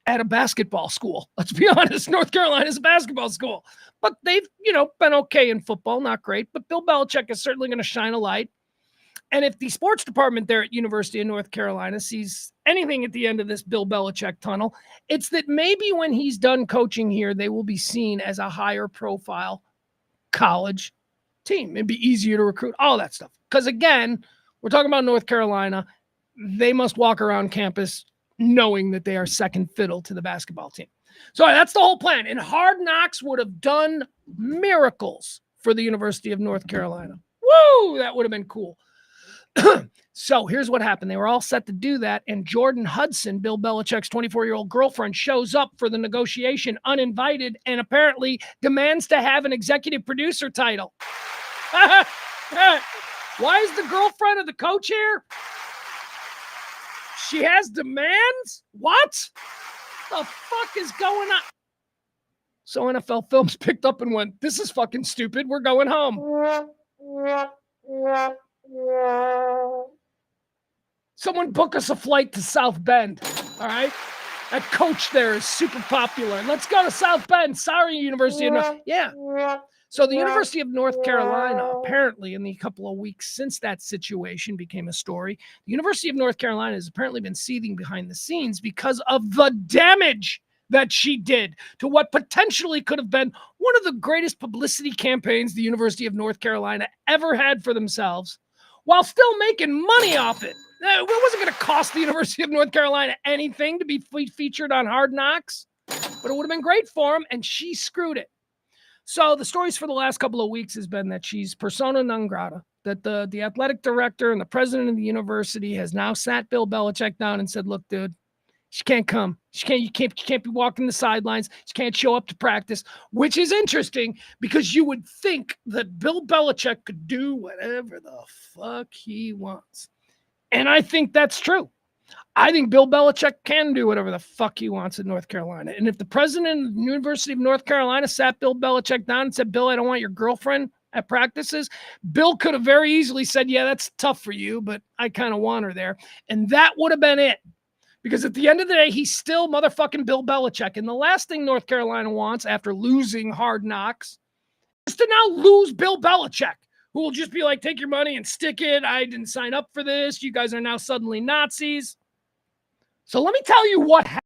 at a basketball school. Let's be honest, North Carolina is a basketball school. But they've, been okay in football, not great. But Bill Belichick is certainly going to shine a light. And if the sports department there at University of North Carolina sees anything at the end of this Bill Belichick tunnel, it's that maybe when he's done coaching here, they will be seen as a higher profile college team. It'd be easier to recruit, all that stuff. Because again, we're talking about North Carolina. They must walk around campus knowing that they are second fiddle to the basketball team. So that's the whole plan. And Hard Knocks would have done miracles for the University of North Carolina. Woo! That would have been cool. So here's what happened. They were all set to do that. And Jordan Hudson, Bill Belichick's 24-year-old girlfriend, shows up for the negotiation uninvited and apparently demands to have an executive producer title. Why is the girlfriend of the coach here? She has demands? What? The fuck is going on? So NFL Films picked up and went, this is fucking stupid. We're going home. Someone book us a flight to South Bend, all right? That coach there is super popular. Let's go to South Bend. Sorry, University of North. Yeah. So the University of North Carolina, apparently in the couple of weeks since that situation became a story, the University of North Carolina has apparently been seething behind the scenes because of the damage that she did to what potentially could have been one of the greatest publicity campaigns the University of North Carolina ever had for themselves, while still making money off it. It wasn't going to cost the University of North Carolina anything to be featured on Hard Knocks, but it would have been great for them, and she screwed it. So the stories for the last couple of weeks has been that she's persona non grata, that the athletic director and the president of the university has now sat Bill Belichick down and said, look, dude, she can't come. You can't be walking the sidelines. She can't show up to practice, which is interesting because you would think that Bill Belichick could do whatever the fuck he wants. And I think that's true. I think Bill Belichick can do whatever the fuck he wants in North Carolina. And if the president of the University of North Carolina sat Bill Belichick down and said, Bill, I don't want your girlfriend at practices, Bill could have very easily said, yeah, that's tough for you, but I kind of want her there. And that would have been it. Because at the end of the day, he's still motherfucking Bill Belichick. And the last thing North Carolina wants after losing Hard Knocks is to now lose Bill Belichick, who will just be like, take your money and stick it. I didn't sign up for this. You guys are now suddenly Nazis. So let me tell you what happened.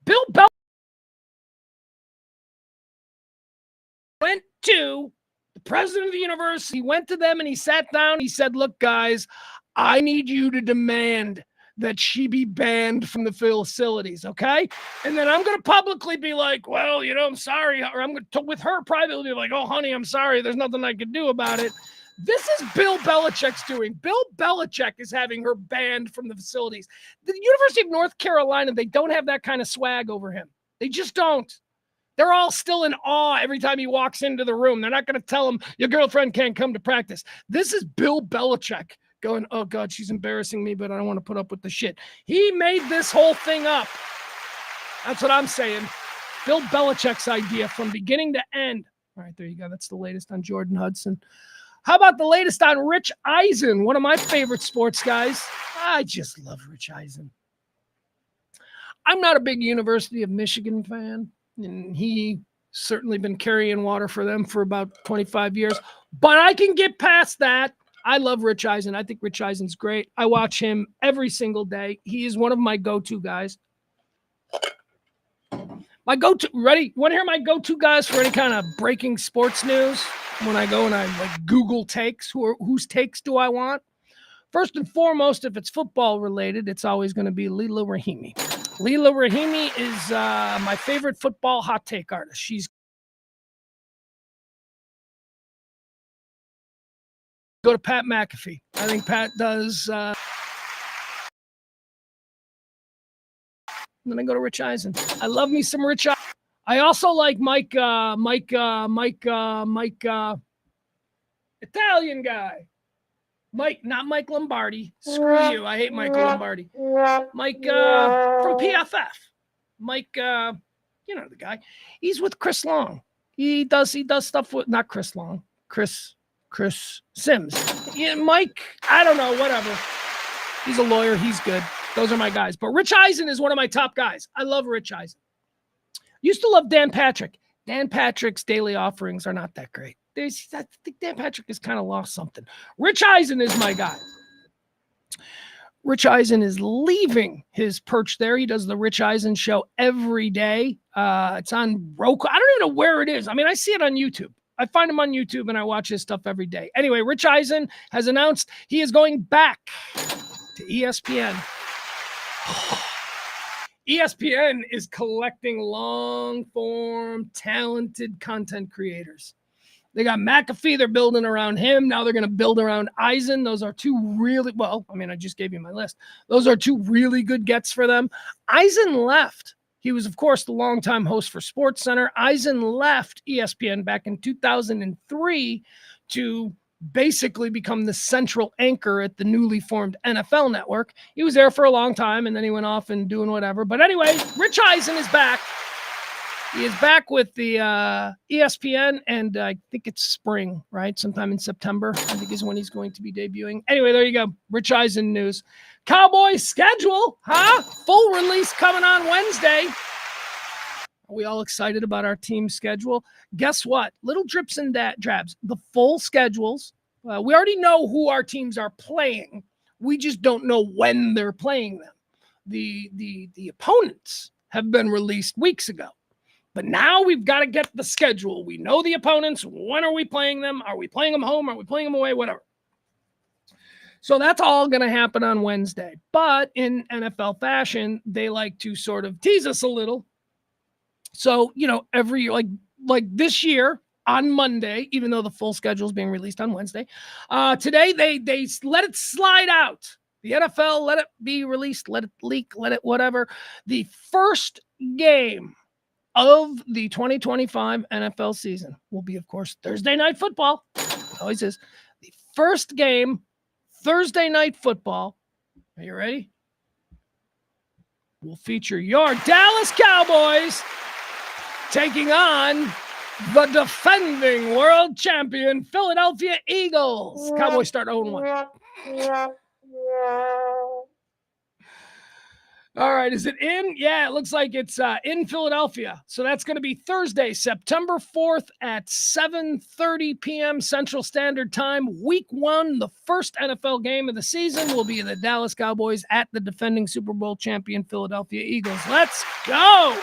Bill Belichick went to the president of the university, went to them and he sat down. He said, look, guys, I need you to demand that she be banned from the facilities, okay? And then I'm going to publicly be like, well, I'm sorry. Or I'm going to, with her privately, be like, oh, honey, I'm sorry. There's nothing I can do about it. This is Bill Belichick's doing. Bill Belichick is having her banned from the facilities. The University of North Carolina, they don't have that kind of swag over him. They just don't. They're all still in awe every time he walks into the room. They're not going to tell him, your girlfriend can't come to practice. This is Bill Belichick going, oh, God, she's embarrassing me, but I don't want to put up with the shit. He made this whole thing up. That's what I'm saying. Bill Belichick's idea from beginning to end. All right, there you go. That's the latest on Jordan Hudson. How about the latest on Rich Eisen, one of my favorite sports guys? I just love Rich Eisen. I'm not a big University of Michigan fan, and he certainly been carrying water for them for about 25 years, but I can get past that. I love Rich Eisen. I think Rich Eisen's great. I watch him every single day. He is one of my go-to guys. My go-to, ready? You want to hear my go-to guys for any kind of breaking sports news? When I go and I like Google takes, whose takes do I want? First and foremost, if it's football related, it's always going to be Leila Rahimi. Leila Rahimi is my favorite football hot take artist. She's go to Pat McAfee. I think Pat does. And then I go to Rich Eisen. I love me some Rich Eisen. I also like Mike, Italian guy. Mike, not Mike Lombardi. Screw you. I hate Michael Lombardi. Mike from PFF. Mike, you know the guy. He's with Chris Long. He does stuff with not Chris Long. Chris Sims. Yeah, Mike, I don't know, whatever. He's a lawyer. He's good. Those are my guys. But Rich Eisen is one of my top guys. I love Rich Eisen. Used to love Dan Patrick. Dan Patrick's daily offerings are not that great. I think Dan Patrick has kind of lost something. Rich Eisen is my guy. Rich Eisen is leaving his perch there. He does the Rich Eisen show every day. It's on Roku. I don't even know where it is. I mean, I see it on YouTube. I find him on YouTube and I watch his stuff every day. Anyway, Rich Eisen has announced he is going back to ESPN. ESPN is collecting long-form, talented content creators. They got McAfee. They're building around him. Now they're going to build around Eisen. Those are two really, well, I mean, I just gave you my list. Those are two really good gets for them. Eisen left. He was, of course, the longtime host for SportsCenter. Eisen left ESPN back in 2003 to basically become the central anchor at the newly formed NFL network. He was there for a long time, and then he went off and doing whatever. But anyway, Rich Eisen is back. He is back with the ESPN, and I think it's spring, right? Sometime in September, I think is when he's going to be debuting. Anyway, there you go. Rich Eisen news. Cowboys schedule, huh? Full release coming on Wednesday. Are we all excited about our team schedule? Guess what? Little drips and drabs. The full schedules. We already know who our teams are playing. We just don't know when they're playing them. The opponents have been released weeks ago. But now we've got to get the schedule. We know the opponents. When are we playing them? Are we playing them home? Are we playing them away? Whatever. So that's all going to happen on Wednesday. But in NFL fashion, they like to sort of tease us a little. So, you know, every year, like this year on Monday, even though the full schedule is being released on Wednesday, today they let it slide out. The NFL let it be released, let it leak, let it whatever. The first game of the 2025 NFL season will be, of course, Thursday Night Football. It always is. The first game, Thursday Night Football. Are you ready? Will feature your Dallas Cowboys taking on the defending world champion Philadelphia Eagles. Cowboys start 0-1. All right, is it in? Yeah, it looks like it's in Philadelphia. So that's going to be Thursday, September 4th at 7:30 p.m. Central Standard Time. Week 1, the first NFL game of the season will be the Dallas Cowboys at the defending Super Bowl champion Philadelphia Eagles. Let's go!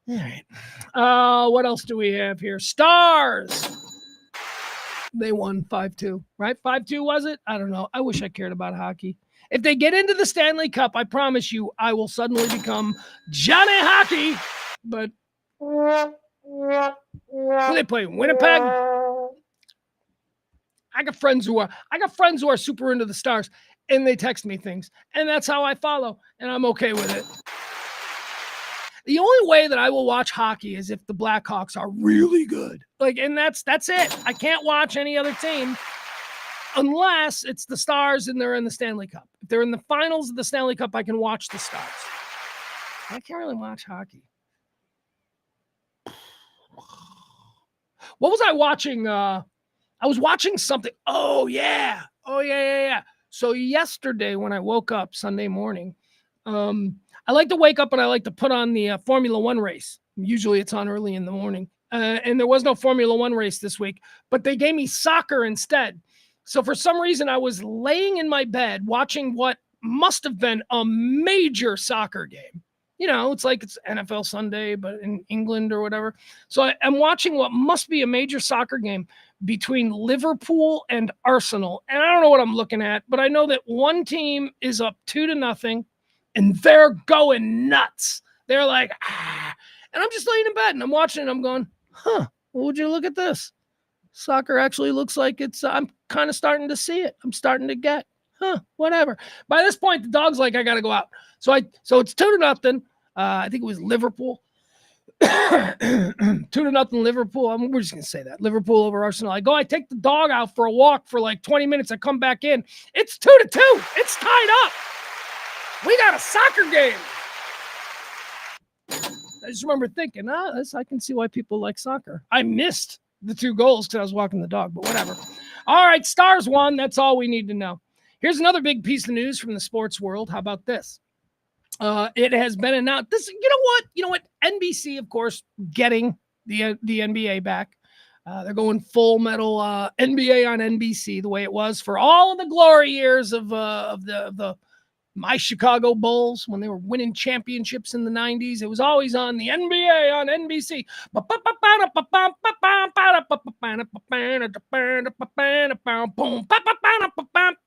All right. What else do we have here? Stars. They won 5-2, right? 5-2 was it? I don't know. I wish I cared about hockey. If they get into the Stanley Cup, I promise you, I will suddenly become Johnny Hockey. But who they play? Winnipeg. I got friends who are super into the Stars, and they text me things, and that's how I follow, and I'm okay with it. The only way that I will watch hockey is if the Blackhawks are really good. And that's it. I can't watch any other team unless it's the Stars and they're in the Stanley Cup. If they're in the finals of the Stanley Cup, I can watch the Stars. I can't really watch hockey. What was I watching? I was watching something. Oh yeah. So yesterday when I woke up Sunday morning, I like to wake up and I like to put on the Formula One race. Usually it's on early in the morning. And there was no Formula One race this week, but they gave me soccer instead. So for some reason, I was laying in my bed watching what must have been a major soccer game. You know, it's like it's NFL Sunday, but in England or whatever. So I'm watching what must be a major soccer game between Liverpool and Arsenal. And I don't know what I'm looking at, but I know that one team is up 2-0 and they're going nuts. They're like, ah. And I'm just laying in bed and I'm watching and I'm going, well, would you look at this? Soccer actually looks like it's, I'm kind of starting to see it. I'm starting to get, whatever. By this point, the dog's like, I got to go out. So it's 2-0. I think it was Liverpool. 2-0 Liverpool. We're just going to say that. Liverpool over Arsenal. I take the dog out for a walk for like 20 minutes. I come back in. It's 2-2. It's tied up. We got a soccer game. I just remember thinking, I can see why people like soccer. I missed the 2 goals because I was walking the dog, but whatever. All right, Stars won. That's all we need to know. Here's another big piece of news from the sports world. How about this? It has been announced. You know what? NBC, of course, getting the NBA back. They're going full metal NBA on NBC, the way it was for all of the glory years of the my Chicago Bulls when they were winning championships in the 90s. It was always on the NBA on NBC.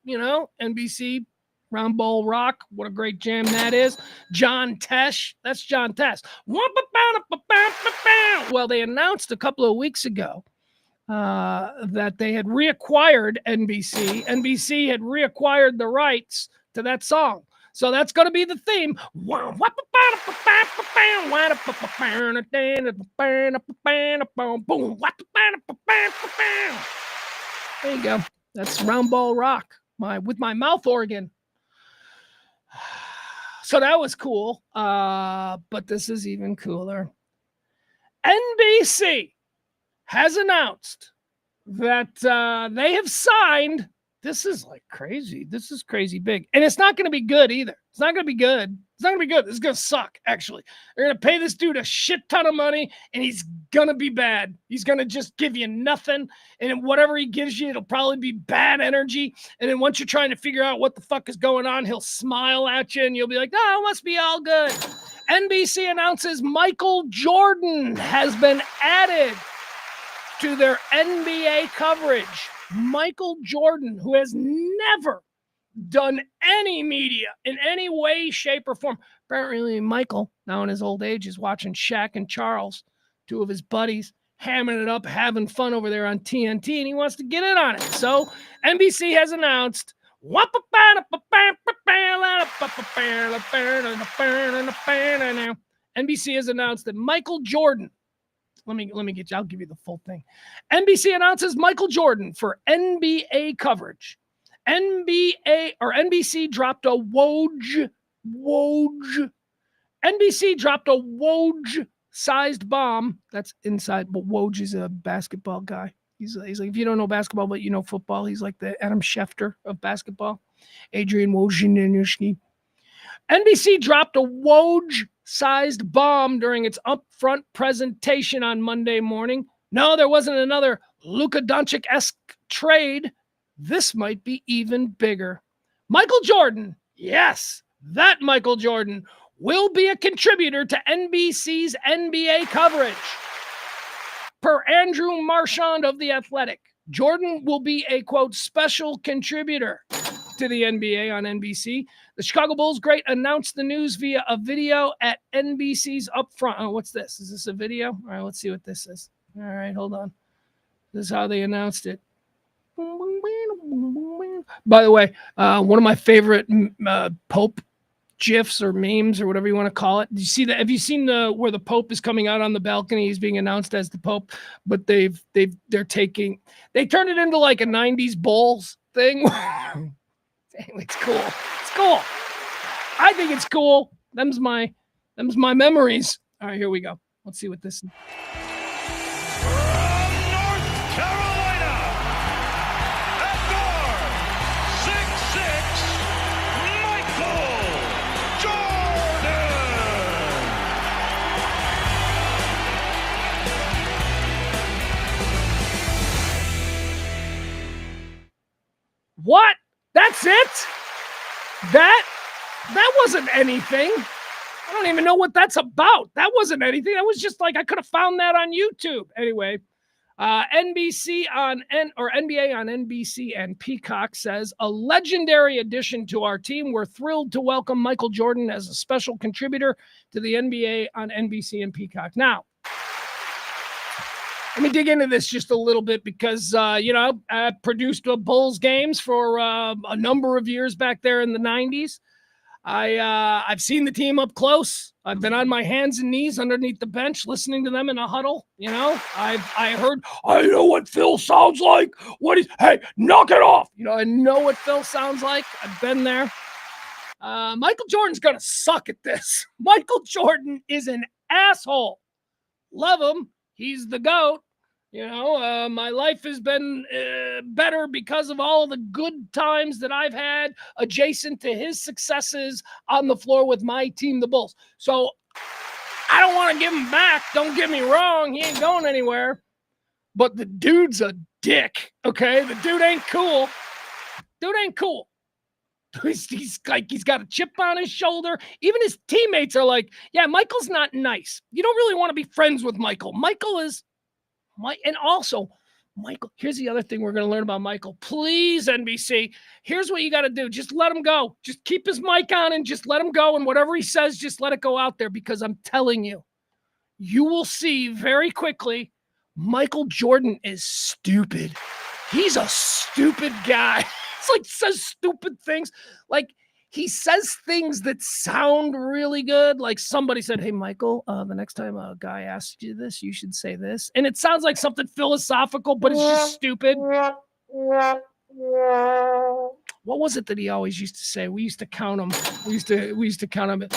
You know, NBC, Round Ball Rock. What a great jam that is. John Tesh. That's John Tesh. Well, they announced a couple of weeks ago that they had reacquired NBC. NBC had reacquired the rights to that song. So that's going to be the theme. There you go. That's Round Ball Rock with my mouth organ. So that was cool. But this is even cooler. NBC has announced that they have signed. This is like crazy. This is crazy big. And it's not going to be good either. It's not going to be good. It's not going to be good. This is going to suck, actually. They're going to pay this dude a shit ton of money, and he's going to be bad. He's going to just give you nothing. And whatever he gives you, it'll probably be bad energy. And then once you're trying to figure out what the fuck is going on, he'll smile at you, and you'll be like, oh, it must be all good. NBC announces Michael Jordan has been added to their NBA coverage. Michael Jordan, who has never done any media in any way, shape, or form. Apparently, Michael, now in his old age, is watching Shaq and Charles, 2 of his buddies, hamming it up, having fun over there on TNT, and he wants to get in on it. So NBC has announced NBC has announced that Michael Jordan, let me get you, I'll give you the full thing. NBC announces Michael Jordan for NBA coverage. NBC dropped a Woj. NBC dropped a Woj-sized bomb. That's inside, but Woj is a basketball guy. He's like, if you don't know basketball, but you know football, he's like the Adam Schefter of basketball. Adrian Wojnarowski. NBC dropped a Woj-sized bomb during its upfront presentation on Monday morning. No, there wasn't another Luka Doncic-esque trade. This might be even bigger. Michael Jordan, yes, that Michael Jordan will be a contributor to NBC's NBA coverage. Per Andrew Marchand of The Athletic, Jordan will be a, quote, special contributor to the NBA on NBC. The Chicago Bulls great announced the news via a video at NBC's upfront. Oh, what's this? Is this a video? All right, let's see what this is. All right, hold on. This is how they announced it. By the way, one of my favorite Pope GIFs or memes or whatever you want to call it. Did you see that? Have you seen where the Pope is coming out on the balcony? He's being announced as the Pope, but they turned it into like a 90s Bulls thing. It's cool. It's cool. I think it's cool. Them's my memories. All right, here we go. Let's see what this is. What? That's it? That wasn't anything. I don't even know what that's about. That wasn't anything. That was just like, I could have found that on YouTube. Anyway, NBA on NBC and Peacock says, a legendary addition to our team. We're thrilled to welcome Michael Jordan as a special contributor to the NBA on NBC and Peacock. Now, let me dig into this just a little bit because, I produced Bulls games for a number of years back there in the 90s. I've seen the team up close. I've been on my hands and knees underneath the bench, listening to them in a huddle. I heard, I know what Phil sounds like. Hey, knock it off. I know what Phil sounds like. I've been there. Michael Jordan's going to suck at this. Michael Jordan is an asshole. Love him. He's the GOAT. My life has been better because of all the good times that I've had adjacent to his successes on the floor with my team, the Bulls. So I don't want to give him back. Don't get me wrong. He ain't going anywhere. But the dude's a dick, okay? The dude ain't cool. He's got a chip on his shoulder. Even his teammates are like, yeah, Michael's not nice. You don't really want to be friends with Michael. And also, Michael, here's the other thing we're going to learn about Michael. Please, NBC, here's what you got to do. Just let him go. Just keep his mic on and just let him go. And whatever he says, just let it go out there, because I'm telling you, you will see very quickly, Michael Jordan is stupid. He's a stupid guy. It's like says stupid things. Like, he says things that sound really good. Like somebody said, hey, Michael, the next time a guy asks you this, you should say this. And it sounds like something philosophical, but it's just stupid. What was it that he always used to say? We used to count them. We used to count them.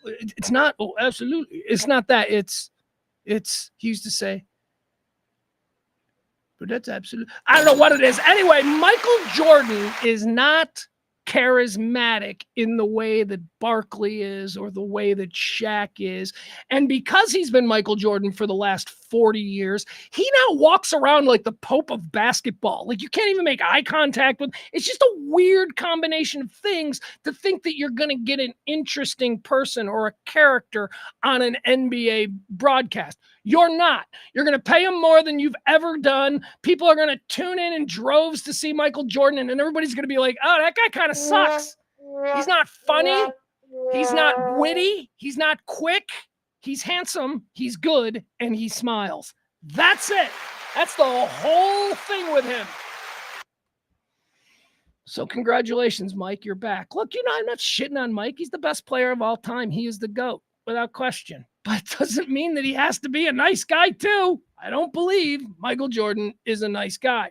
It's not, oh, absolutely. It's not that. It's, he used to say, but that's absolute. I don't know what it is. Anyway, Michael Jordan is not charismatic in the way that Barkley is or the way that Shaq is. And because he's been Michael Jordan for the last 40 years, he now walks around like the Pope of basketball. Like, you can't even make eye contact with. It's just a weird combination of things to think that you're going to get an interesting person or a character on an NBA broadcast. You're not. You're going to pay him more than you've ever done. People are going to tune in droves to see Michael Jordan, and everybody's going to be like, oh, that guy kind of sucks. He's not funny. He's not witty. He's not quick. He's handsome. He's good, and he smiles. That's it. That's the whole thing with him. So congratulations, Mike. You're back. Look, I'm not shitting on Mike. He's the best player of all time. He is the GOAT, without question. But it doesn't mean that he has to be a nice guy, too. I don't believe Michael Jordan is a nice guy.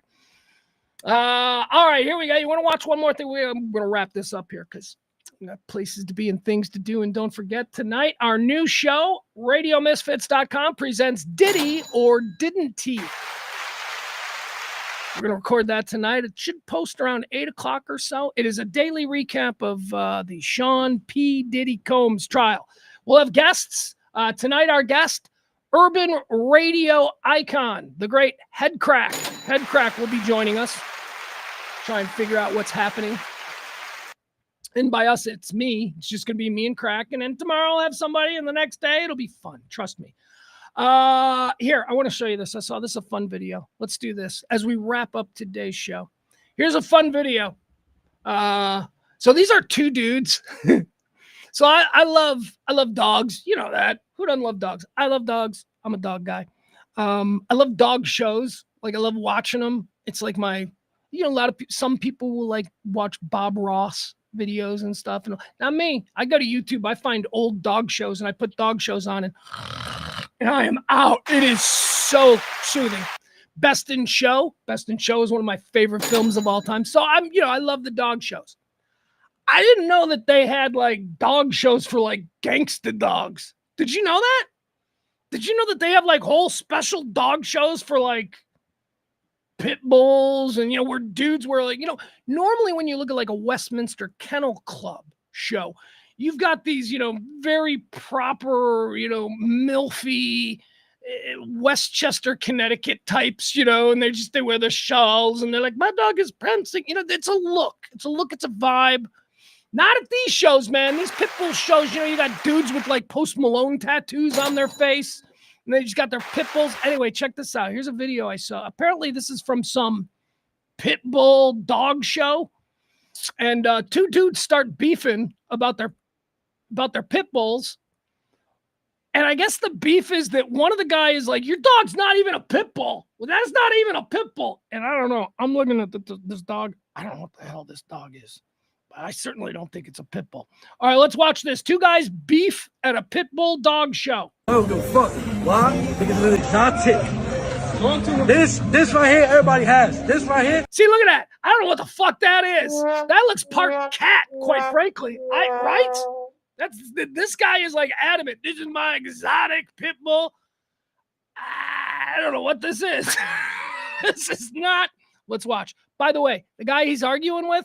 All right, here we go. You want to watch one more thing? I'm going to wrap this up here because we got places to be and things to do. And don't forget, tonight, our new show, RadioMisfits.com, presents Diddy or Didn't He? We're going to record that tonight. It should post around 8 o'clock or so. It is a daily recap of the Sean P. Diddy Combs trial. We'll have guests. Tonight, our guest, urban radio icon, the great Head Crack. Head Crack will be joining us. Try and figure out what's happening. And by us, it's me. It's just going to be me and Crack. And then tomorrow I'll have somebody, and the next day it'll be fun. Trust me. Here, I want to show you this. I saw this, a fun video. Let's do this as we wrap up today's show. Here's a fun video. So these are two dudes. So I love dogs. You know that. Who doesn't love dogs? I love dogs. I'm a dog guy. I love dog shows. Like, I love watching them. It's like some people will like watch Bob Ross videos and stuff. And not me. I go to YouTube. I find old dog shows and I put dog shows on, and I am out. It is so soothing. Best in Show. Best in Show is one of my favorite films of all time. So I love the dog shows. I didn't know that they had like dog shows for like gangsta dogs. Did you know that? Did you know that they have like whole special dog shows for like pit bulls and, where dudes were like, normally when you look at like a Westminster Kennel Club show, you've got these, very proper, milfy, Westchester, Connecticut types, you know, and they wear the shawls and they're like, my dog is prancing. You know, it's a look. It's a vibe. Not at these shows, man. These pit bull shows, you know, you got dudes with like Post Malone tattoos on their face and they just got their pit bulls. Anyway, check this out. Here's a video I saw. Apparently this is from some pit bull dog show. And two dudes start beefing about their pit bulls. And I guess the beef is that one of the guys is like, your dog's not even a pit bull. Well, that's not even a pit bull. And I don't know. I'm looking at this dog. I don't know what the hell this dog is. But I certainly don't think it's a pit bull. All right, let's watch this. Two guys beef at a pit bull dog show. I don't give a fuck. Why? Because it's exotic. This right here, everybody has. This right here. See, look at that. I don't know what the fuck that is. That looks part cat, quite frankly. Right? This guy is like adamant. This is my exotic pit bull. I don't know what this is. This is not. Let's watch. By the way, the guy he's arguing with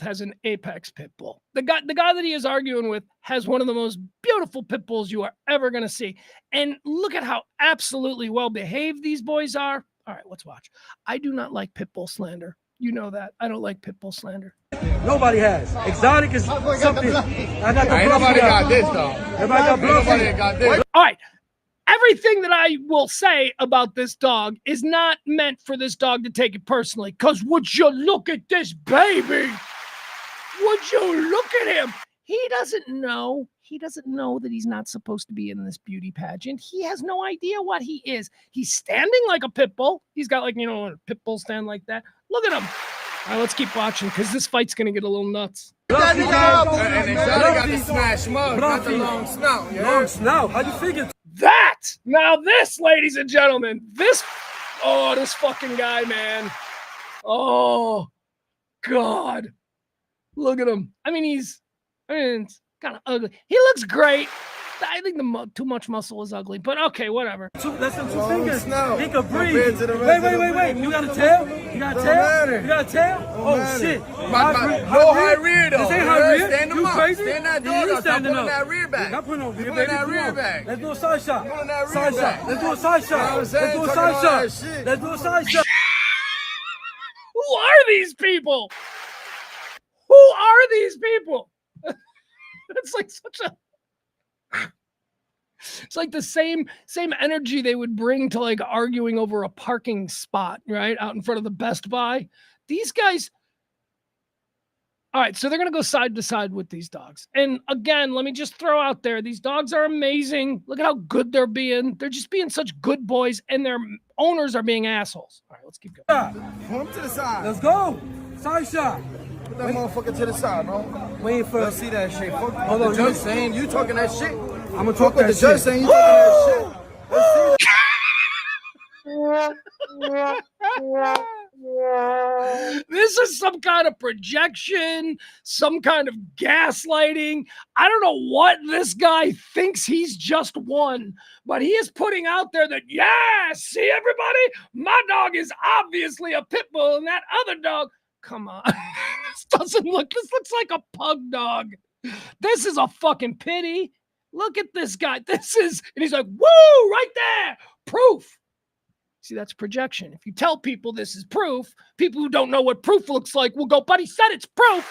has an apex pit bull. The guy that he is arguing with has one of the most beautiful pit bulls you are ever going to see. And look at how absolutely well behaved these boys are. All right, let's watch. I do not like pit bull slander. You know that. I don't like pit bull slander. Nobody has. Exotic is something. I got the Ain't nobody got this, though. Everybody got this. All right. Everything that I will say about this dog is not meant for this dog to take it personally. Because would you look at this baby? Would you look at him? He doesn't know. He doesn't know that he's not supposed to be in this beauty pageant. He has no idea what he is. He's standing like a pit bull. He's got like, you know, a pit bull stand like that. Look at him. All right, let's keep watching because this fight's going to get a little nuts. And exotic got the smash mug, not the long snout. long snout. How you figure? Now this, ladies and gentlemen, this fucking guy, man. Oh, God. Look at him. I mean, it's kind of ugly. He looks great. I think too much muscle is ugly, but okay, whatever. That's them two fingers. He could breathe. Wait. You got a tail? You got a tail? Oh, shit. No high rear, though. This ain't high rear. Stand him You up. crazy? Stand that Yeah, dog you up. Stop standing pulling up. that rear back. Not putting no rear Pulling back. that rear back. Let's do a side shot. Pulling that rear Side shot. back. Let's do a side shot. what I'm saying? Let's do a Talking all side that shot. shit. Let's do a side shot. Who are these people? Who are these people? It's like such a... It's like the same energy they would bring to like arguing over a parking spot, right? Out in front of the Best Buy. These guys... All right, so they're going to go side to side with these dogs. And again, let me just throw out there, these dogs are amazing. Look at how good they're being. They're just being such good boys, and their owners are being assholes. All right, let's keep going. Pull him to the side. Let's go. Side shot. Put that motherfucker to the side, bro. Waiting for... Let's see that shit. Fuck Hold the on, judge saying. You talking that shit. I'm going to talk Fuck what that the judge shit. saying. You talking that shit. Let's see that. This is some kind of projection, some kind of gaslighting. I don't know what this guy thinks he's just won, but he is putting out there that, yeah, see everybody? My dog is obviously a pit bull and that other dog, come on. This looks like a pug dog. This is a fucking pity. Look at this guy. And he's like, woo, right there. Proof. See, that's projection. If you tell people this is proof, people who don't know what proof looks like will go, but he said it's proof.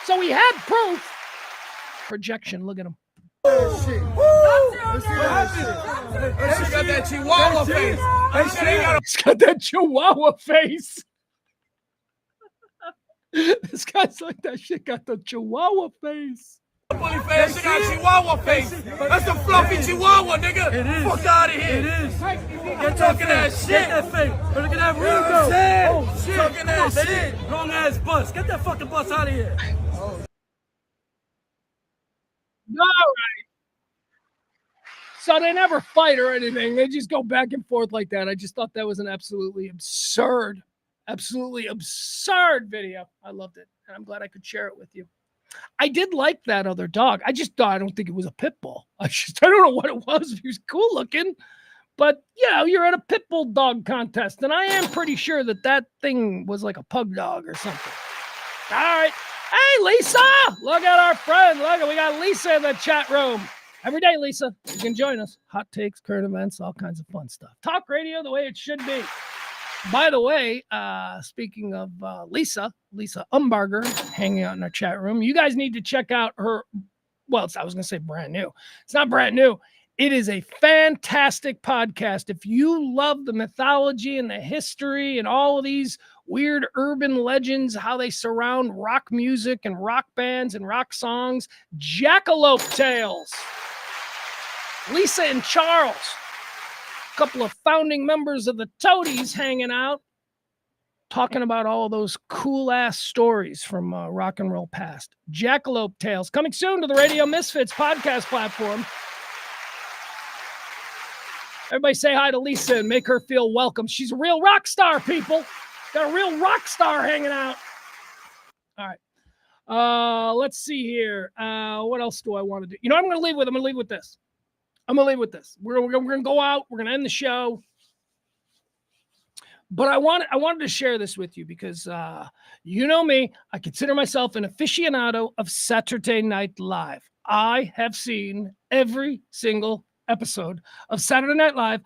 So he had proof. Projection. Look at him. Let's see that shit. He got that chihuahua face. He's got that chihuahua face. This guy's like, that shit got the chihuahua face. Bully face, she got chihuahua face. That's a fluffy chihuahua, nigga. It is. Fuck out of here. It is. Get talking that shit. Get that face. Look at that You know what I'm Ringo. saying? Oh, shit. Talking that shit. Long ass bus. Get that fucking bus out of here. All right. So they never fight or anything. They just go back and forth like that. I just thought that was an absolutely absurd video. I loved it. And I'm glad I could share it with you. I did like that other dog. I don't think it was a pit bull. I don't know what it was. He was cool looking. But, you know, you're at a pit bull dog contest. And I am pretty sure that thing was like a pug dog or something. All right. Hey, Lisa. Look at our friend. Look, we got Lisa in the chat room. Every day, Lisa, you can join us. Hot takes, current events, all kinds of fun stuff. Talk radio the way it should be. By the way, speaking of Lisa Umbarger hanging out in our chat room, you guys need to check out her. Well, I was going to say brand new. It's not brand new. It is a fantastic podcast. If you love the mythology and the history and all of these weird urban legends, how they surround rock music and rock bands and rock songs, Jackalope Tales. Lisa and Charles, a couple of founding members of the Toadies hanging out, talking about all of those cool-ass stories from rock and roll past. Jackalope Tales, coming soon to the Radio Misfits podcast platform. Everybody say hi to Lisa and make her feel welcome. She's a real rock star, people. Got a real rock star hanging out. All right. Let's see here. What else do I want to do? You know what I'm going to leave with? I'm going to leave with this. We're going to go out. We're going to end the show. But I wanted to share this with you because you know me. I consider myself an aficionado of Saturday Night Live. I have seen every single episode of Saturday Night Live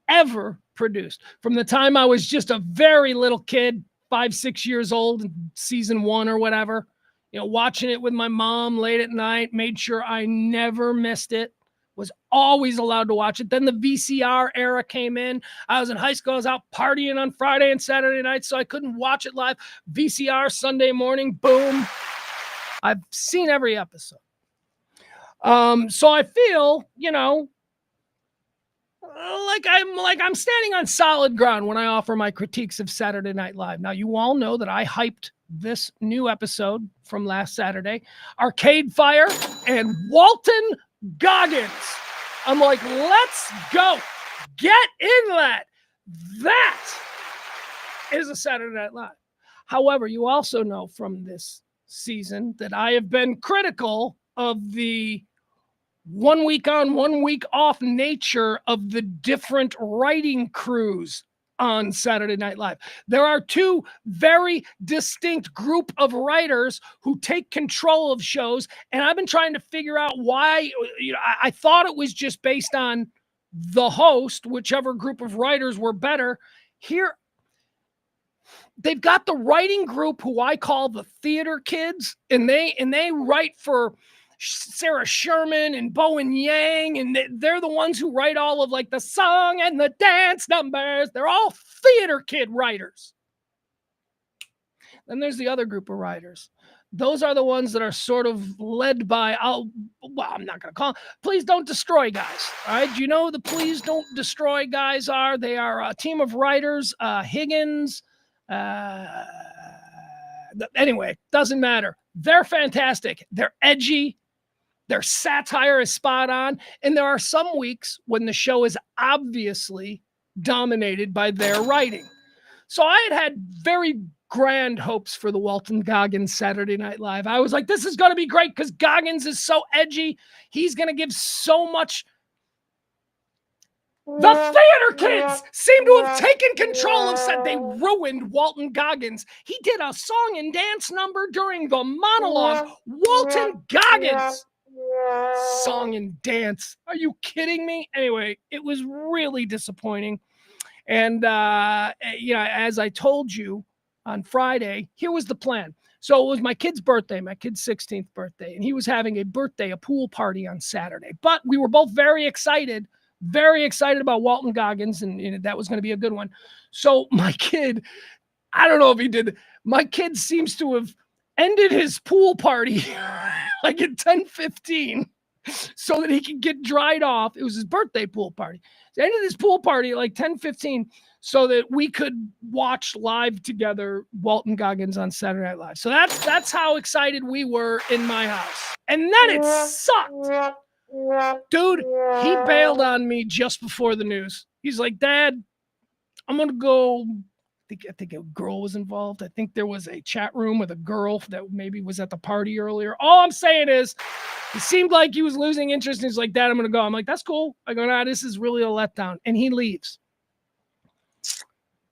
ever produced. From the time I was just a very little kid, 5-6 years old, in season 1 or whatever, you know, watching it with my mom late at night, made sure I never missed it. Was always allowed to watch it. Then the VCR era came in. I was in high school. I was out partying on Friday and Saturday night, so I couldn't watch it live. VCR Sunday morning, boom. I've seen every episode. So I feel, you know, like I'm standing on solid ground when I offer my critiques of Saturday Night Live. Now, you all know that I hyped this new episode from last Saturday, Arcade Fire and Walton Goggins. I'm like, let's go. Get in that. That is a Saturday Night Live. However, you also know from this season that I have been critical of the 1 week on, 1 week off nature of the different writing crews on Saturday Night Live. There are two very distinct group of writers who take control of shows, and I've been trying to figure out why. You know, I thought it was just based on the host, whichever group of writers were better. Here, they've got the writing group who I call the theater kids, and they write for Sarah Sherman and Bowen Yang, and they're the ones who write all of like the song and the dance numbers. They're all theater kid writers. Then there's the other group of writers. Those are the ones that are sort of led by, I'm not going to call them, Please Don't Destroy guys. All right. Do you know who the Please Don't Destroy guys are? They are a team of writers, Higgins. Anyway, doesn't matter. They're fantastic. They're edgy. Their satire is spot on. And there are some weeks when the show is obviously dominated by their writing. So I had very grand hopes for the Walton Goggins Saturday Night Live. I was like, this is going to be great because Goggins is so edgy. He's going to give so much. The theater kids seem to have taken control of set. They ruined Walton Goggins. He did a song and dance number during the monologue. Walton Goggins. Song and dance. Are you kidding me? Anyway, it was really disappointing. And, as I told you on Friday, here was the plan. So it was my kid's birthday, my kid's 16th birthday, and he was having a pool party on Saturday. But we were both very excited about Walton Goggins, and that was going to be a good one. So my kid, I don't know if he did, my kid seems to have ended his pool party like at 10:15 so that he could get dried off. It was his birthday pool party. He ended his pool party at like 10:15 so that we could watch live together Walton Goggins on Saturday Night Live. So that's how excited we were in my house. And then it sucked. Dude, he bailed on me just before the news. He's like, Dad, I'm going to go. I think a girl was involved. I think there was a chat room with a girl that maybe was at the party earlier. All I'm saying is it seemed like he was losing interest. And he's like, Dad, I'm going to go. I'm like, that's cool. I go, nah, this is really a letdown. And he leaves.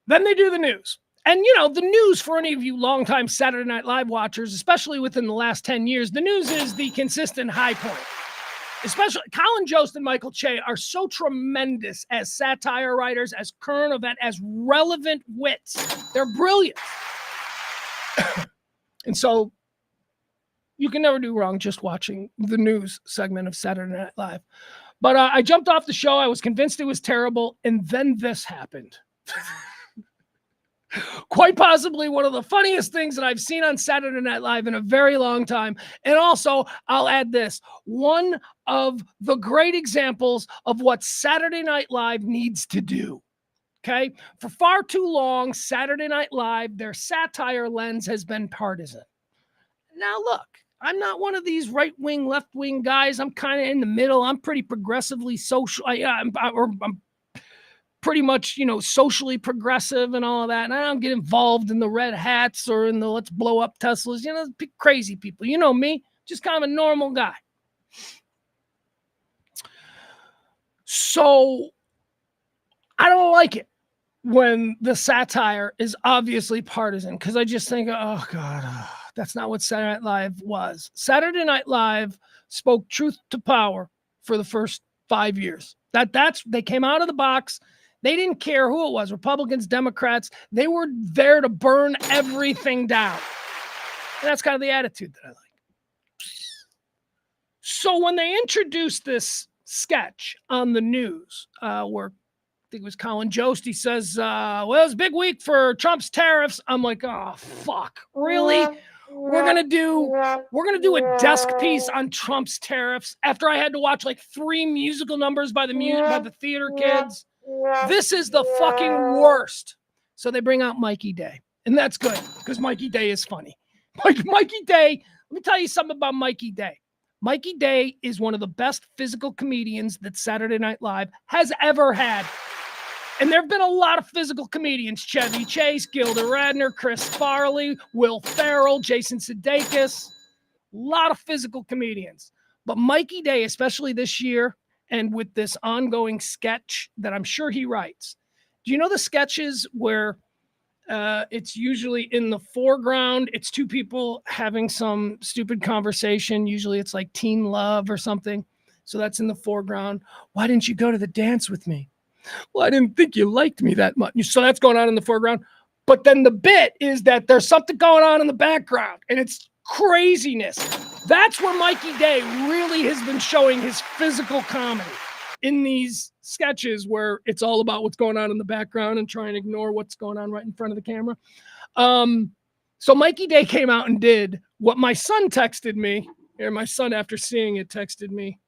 Then they do the news. And, the news for any of you longtime Saturday Night Live watchers, especially within the last 10 years, the news is the consistent high point. especially Colin Jost and Michael Che are so tremendous as satire writers, as current event, as relevant wits. They're brilliant. And so you can never do wrong just watching the news segment of Saturday Night Live. But I jumped off the show. I was convinced it was terrible. And then this happened. Quite possibly one of the funniest things that I've seen on Saturday Night Live in a very long time. And also, I'll add this, one of the great examples of what Saturday Night Live needs to do. Okay? For far too long, Saturday Night Live, their satire lens has been partisan. Now, look, I'm not one of these right-wing, left-wing guys. I'm kind of in the middle. I'm pretty progressively social. I'm pretty much, socially progressive and all of that. And I don't get involved in the red hats or in the let's blow up Teslas, crazy people. You know me, just kind of a normal guy. So I don't like it when the satire is obviously partisan because I just think, oh, God, that's not what Saturday Night Live was. Saturday Night Live spoke truth to power for the first 5 years. They came out of the box. They didn't care who it was, Republicans, Democrats. They were there to burn everything down. And that's kind of the attitude that I like. So when they introduced this sketch on the news, where I think it was Colin Jost, he says, well, it was a big week for Trump's tariffs. I'm like, oh, fuck, really? We're gonna do a desk piece on Trump's tariffs after I had to watch like 3 musical numbers by the theater kids. This is the fucking worst. So they bring out Mikey Day, and that's good because Mikey Day is funny. Mikey Day, let me tell you something about Mikey Day. Mikey Day is one of the best physical comedians that Saturday Night Live has ever had. And there have been a lot of physical comedians: Chevy Chase, Gilda Radner, Chris Farley, Will Ferrell, Jason Sudeikis. A lot of physical comedians. But Mikey Day, especially this year, and with this ongoing sketch that I'm sure he writes. Do you know the sketches where it's usually in the foreground? It's 2 people having some stupid conversation. Usually it's like teen love or something. So that's in the foreground. Why didn't you go to the dance with me? Well, I didn't think you liked me that much. So that's going on in the foreground. But then the bit is that there's something going on in the background, and it's craziness. That's where Mikey Day really has been showing his physical comedy, in these sketches where it's all about what's going on in the background and trying to ignore what's going on right in front of the camera. So Mikey Day came out and did what my son texted me. Here, my son, after seeing it, texted me,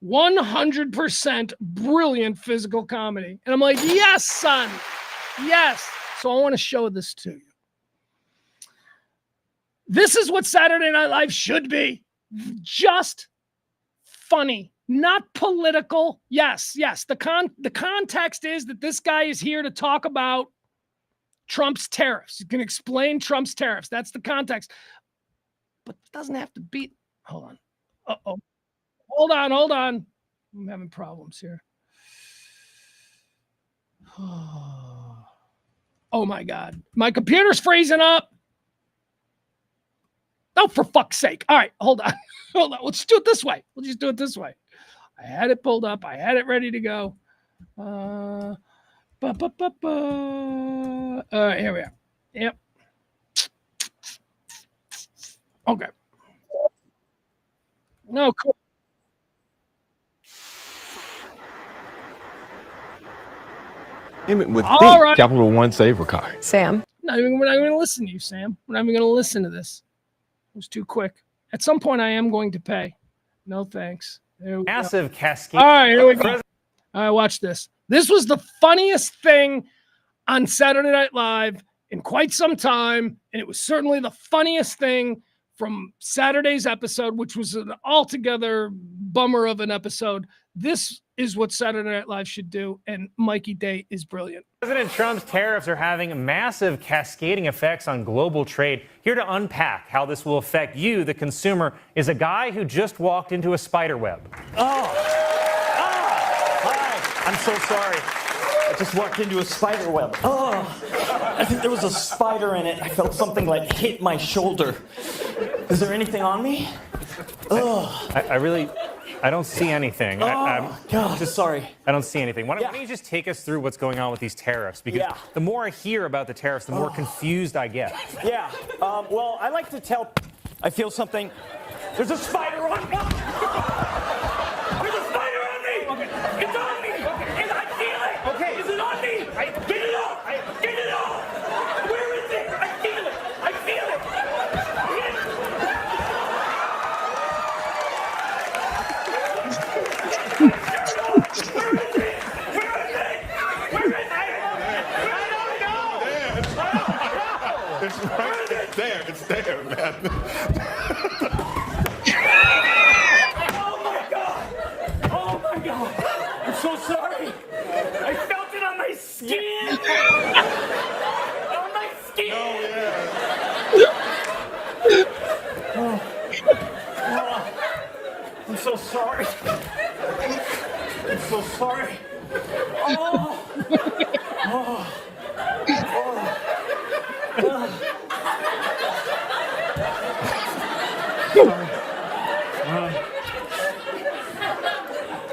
100% brilliant physical comedy. And I'm like, yes, son, yes. So I want to show this to you. This is what Saturday Night Live should be. Just funny, not political. Yes. The context is that this guy is here to talk about Trump's tariffs. He can explain Trump's tariffs. That's the context. But it doesn't have to be. Hold on. Uh-oh. Hold on. I'm having problems here. Oh my God. My computer's freezing up. Oh, for fuck's sake. All right, hold on. Let's just do it this way. We'll just do it this way. I had it pulled up. I had it ready to go. All right, here we are. Yep. Okay. No, cool. With All right. Capital One Saver card. Sam. We're not going to listen to you, Sam. We're not even going to listen to this. It was too quick. At some point, I am going to pay. No thanks. Massive cascade. All right, here we go. All right, watch this. This was the funniest thing on Saturday Night Live in quite some time, and it was certainly the funniest thing from Saturday's episode, which was an altogether bummer of an episode. This is what Saturday Night Live should do, and Mikey Day is brilliant. President Trump's tariffs are having massive cascading effects on global trade. Here to unpack how this will affect you, the consumer, is a guy who just walked into a spider web. Hi, I'm so sorry. I just walked into a spider web. I think there was a spider in it. I felt something like hit my shoulder. Is there anything on me? I really I don't see anything. Oh, God, sorry. I don't see anything. Why don't you just take us through what's going on with these tariffs? Because the more I hear about the tariffs, the more confused I get. Yeah. Well, I like to tell. I feel something. There's a spider on me. There's a spider on me. Okay. It's on me. Okay. And I feel it. Okay. Is it on me? Get it off. Get it off. Where is it? I feel it. I feel it. It's right there. It's there, man. Oh my God! Oh my God! I'm so sorry. I felt it on my skin. On my skin. Oh yeah. I'm so sorry. I'm so sorry. Oh. Oh.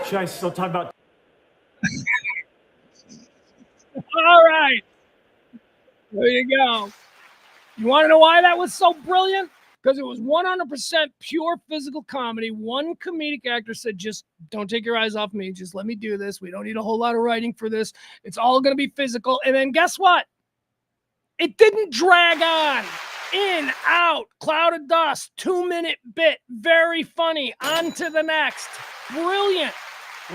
Should I still talk about? All right. There you go. You want to know why that was so brilliant? Because it was 100% pure physical comedy. One comedic actor said, just don't take your eyes off me. Just let me do this. We don't need a whole lot of writing for this. It's all going to be physical. And then guess what? It didn't drag on. In, out, cloud of dust, 2-minute bit. Very funny. On to the next. Brilliant.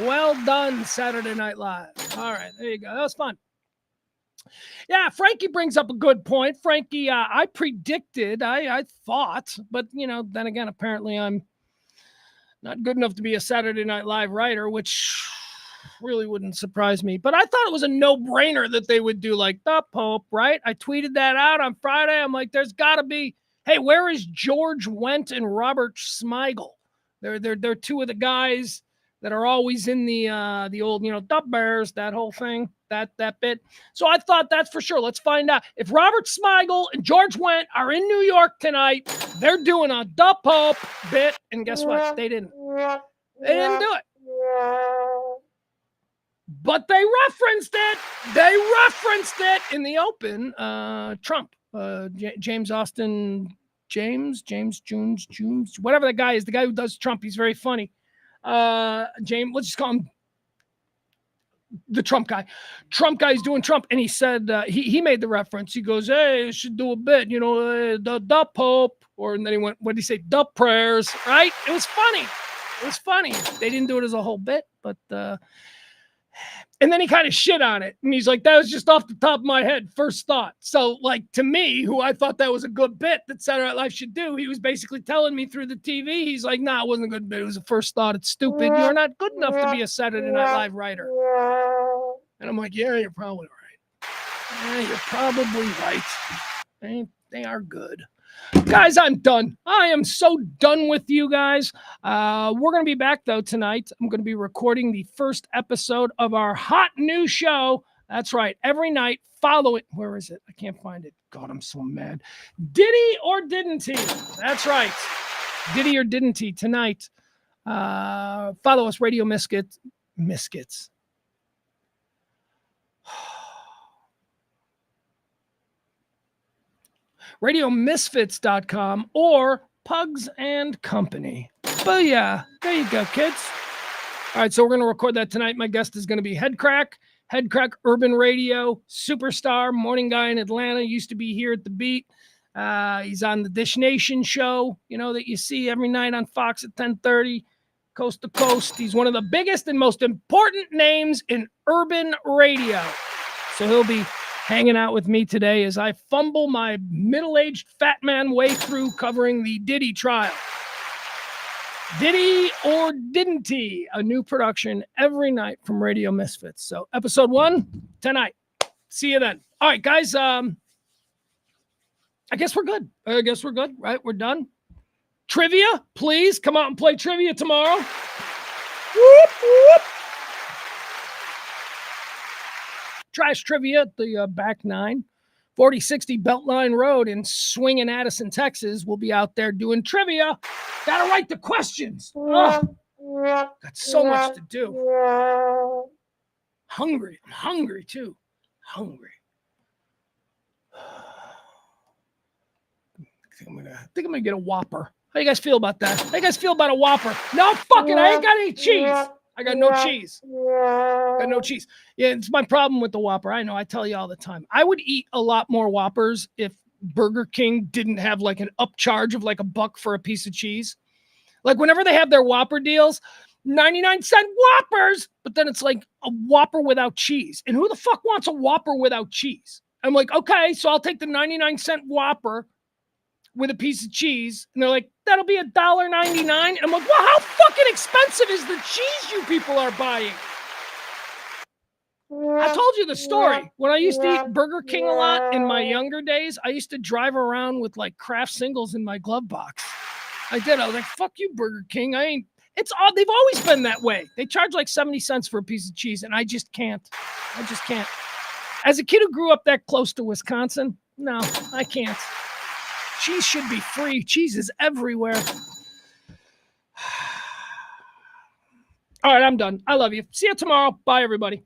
Well done, Saturday Night Live. All right, there you go. That was fun. Yeah, Frankie brings up a good point. Frankie, I predicted, I thought, but, then again, apparently I'm not good enough to be a Saturday Night Live writer, which really wouldn't surprise me. But I thought it was a no-brainer that they would do like the Pope, right? I tweeted that out on Friday. I'm like, there's got to be, hey, where is George Wendt and Robert Smigel? They're two of the guys that are always in the old, the Bears, that whole thing, that bit. So I thought that's for sure. Let's find out. If Robert Smigel and George Wendt are in New York tonight, they're doing a the Pope bit. And guess what? They didn't. They didn't do it. But they referenced it. They referenced it in the open. Trump, James Austin, James, whatever that guy is, the guy who does Trump. He's very funny. James, let's just call him the Trump guy. Trump guy's doing Trump, and he said he made the reference. He goes, "Hey, you should do a bit, the Pope," and then he went, "What did he say? The prayers," right? It was funny. It was funny. They didn't do it as a whole bit, but and then he kind of shit on it, and he's like, "That was just off the top of my head, first thought." So, like, to me, who I thought that was a good bit that Saturday Night Live should do, he was basically telling me through the TV, he's like, "Nah, it wasn't a good bit. It was a first thought. It's stupid. You're not good enough to be a Saturday Night Live writer." And I'm like, "Yeah, you're probably right. Yeah, you're probably right. They are good." Guys, I'm done. I am so done with you guys. We're going to be back, though, tonight. I'm going to be recording the first episode of our hot new show. That's right. Every night, follow it. Where is it? I can't find it. God, I'm so mad. Diddy or Didn't He? That's right. Diddy or Didn't He tonight. Follow us, Radio Misfits. RadioMisfits.com or Pugs and Company. But yeah, there you go, kids. All right, so we're going to record that tonight. My guest is going to be Headcrack Urban Radio, superstar, morning guy in Atlanta, used to be here at The Beat. He's on the Dish Nation show, that you see every night on Fox at 10:30, coast to coast. He's one of the biggest and most important names in urban radio. So he'll be hanging out with me today as I fumble my middle-aged fat man way through covering the Diddy trial. Diddy or Didn't He? A new production every night from Radio Misfits. So episode 1 tonight. See you then. All right, guys. I guess we're good. Right? We're done. Trivia, please come out and play trivia tomorrow. Whoop, whoop. Trash trivia at the back 9, 4060 Beltline Road in Swingin' Addison, Texas. We'll be out there doing trivia. Gotta write the questions. Got so much to do. Hungry. I'm hungry too. Hungry. I think I'm gonna get a Whopper. How you guys feel about that? How you guys feel about a Whopper? No, fuck it. I ain't got any cheese. I got no cheese. Got no cheese. Yeah, it's my problem with the Whopper. I know. I tell you all the time. I would eat a lot more Whoppers if Burger King didn't have like an upcharge of like $1 for a piece of cheese. Like whenever they have their Whopper deals, 99-cent Whoppers, but then it's like a Whopper without cheese. And who the fuck wants a Whopper without cheese? I'm like, okay, so I'll take the 99-cent Whopper with a piece of cheese. And they're like, that'll be $1.99. And I'm like, well, how fucking expensive is the cheese you people are buying? I told you the story. When I used to eat Burger King a lot in my younger days, I used to drive around with like Kraft singles in my glove box. I did. I was like, fuck you, Burger King. It's odd. They've always been that way. They charge like 70 cents for a piece of cheese, and I just can't. As a kid who grew up that close to Wisconsin, no, I can't. Cheese should be free. Cheese is everywhere. All right, I'm done. I love you. See you tomorrow. Bye, everybody.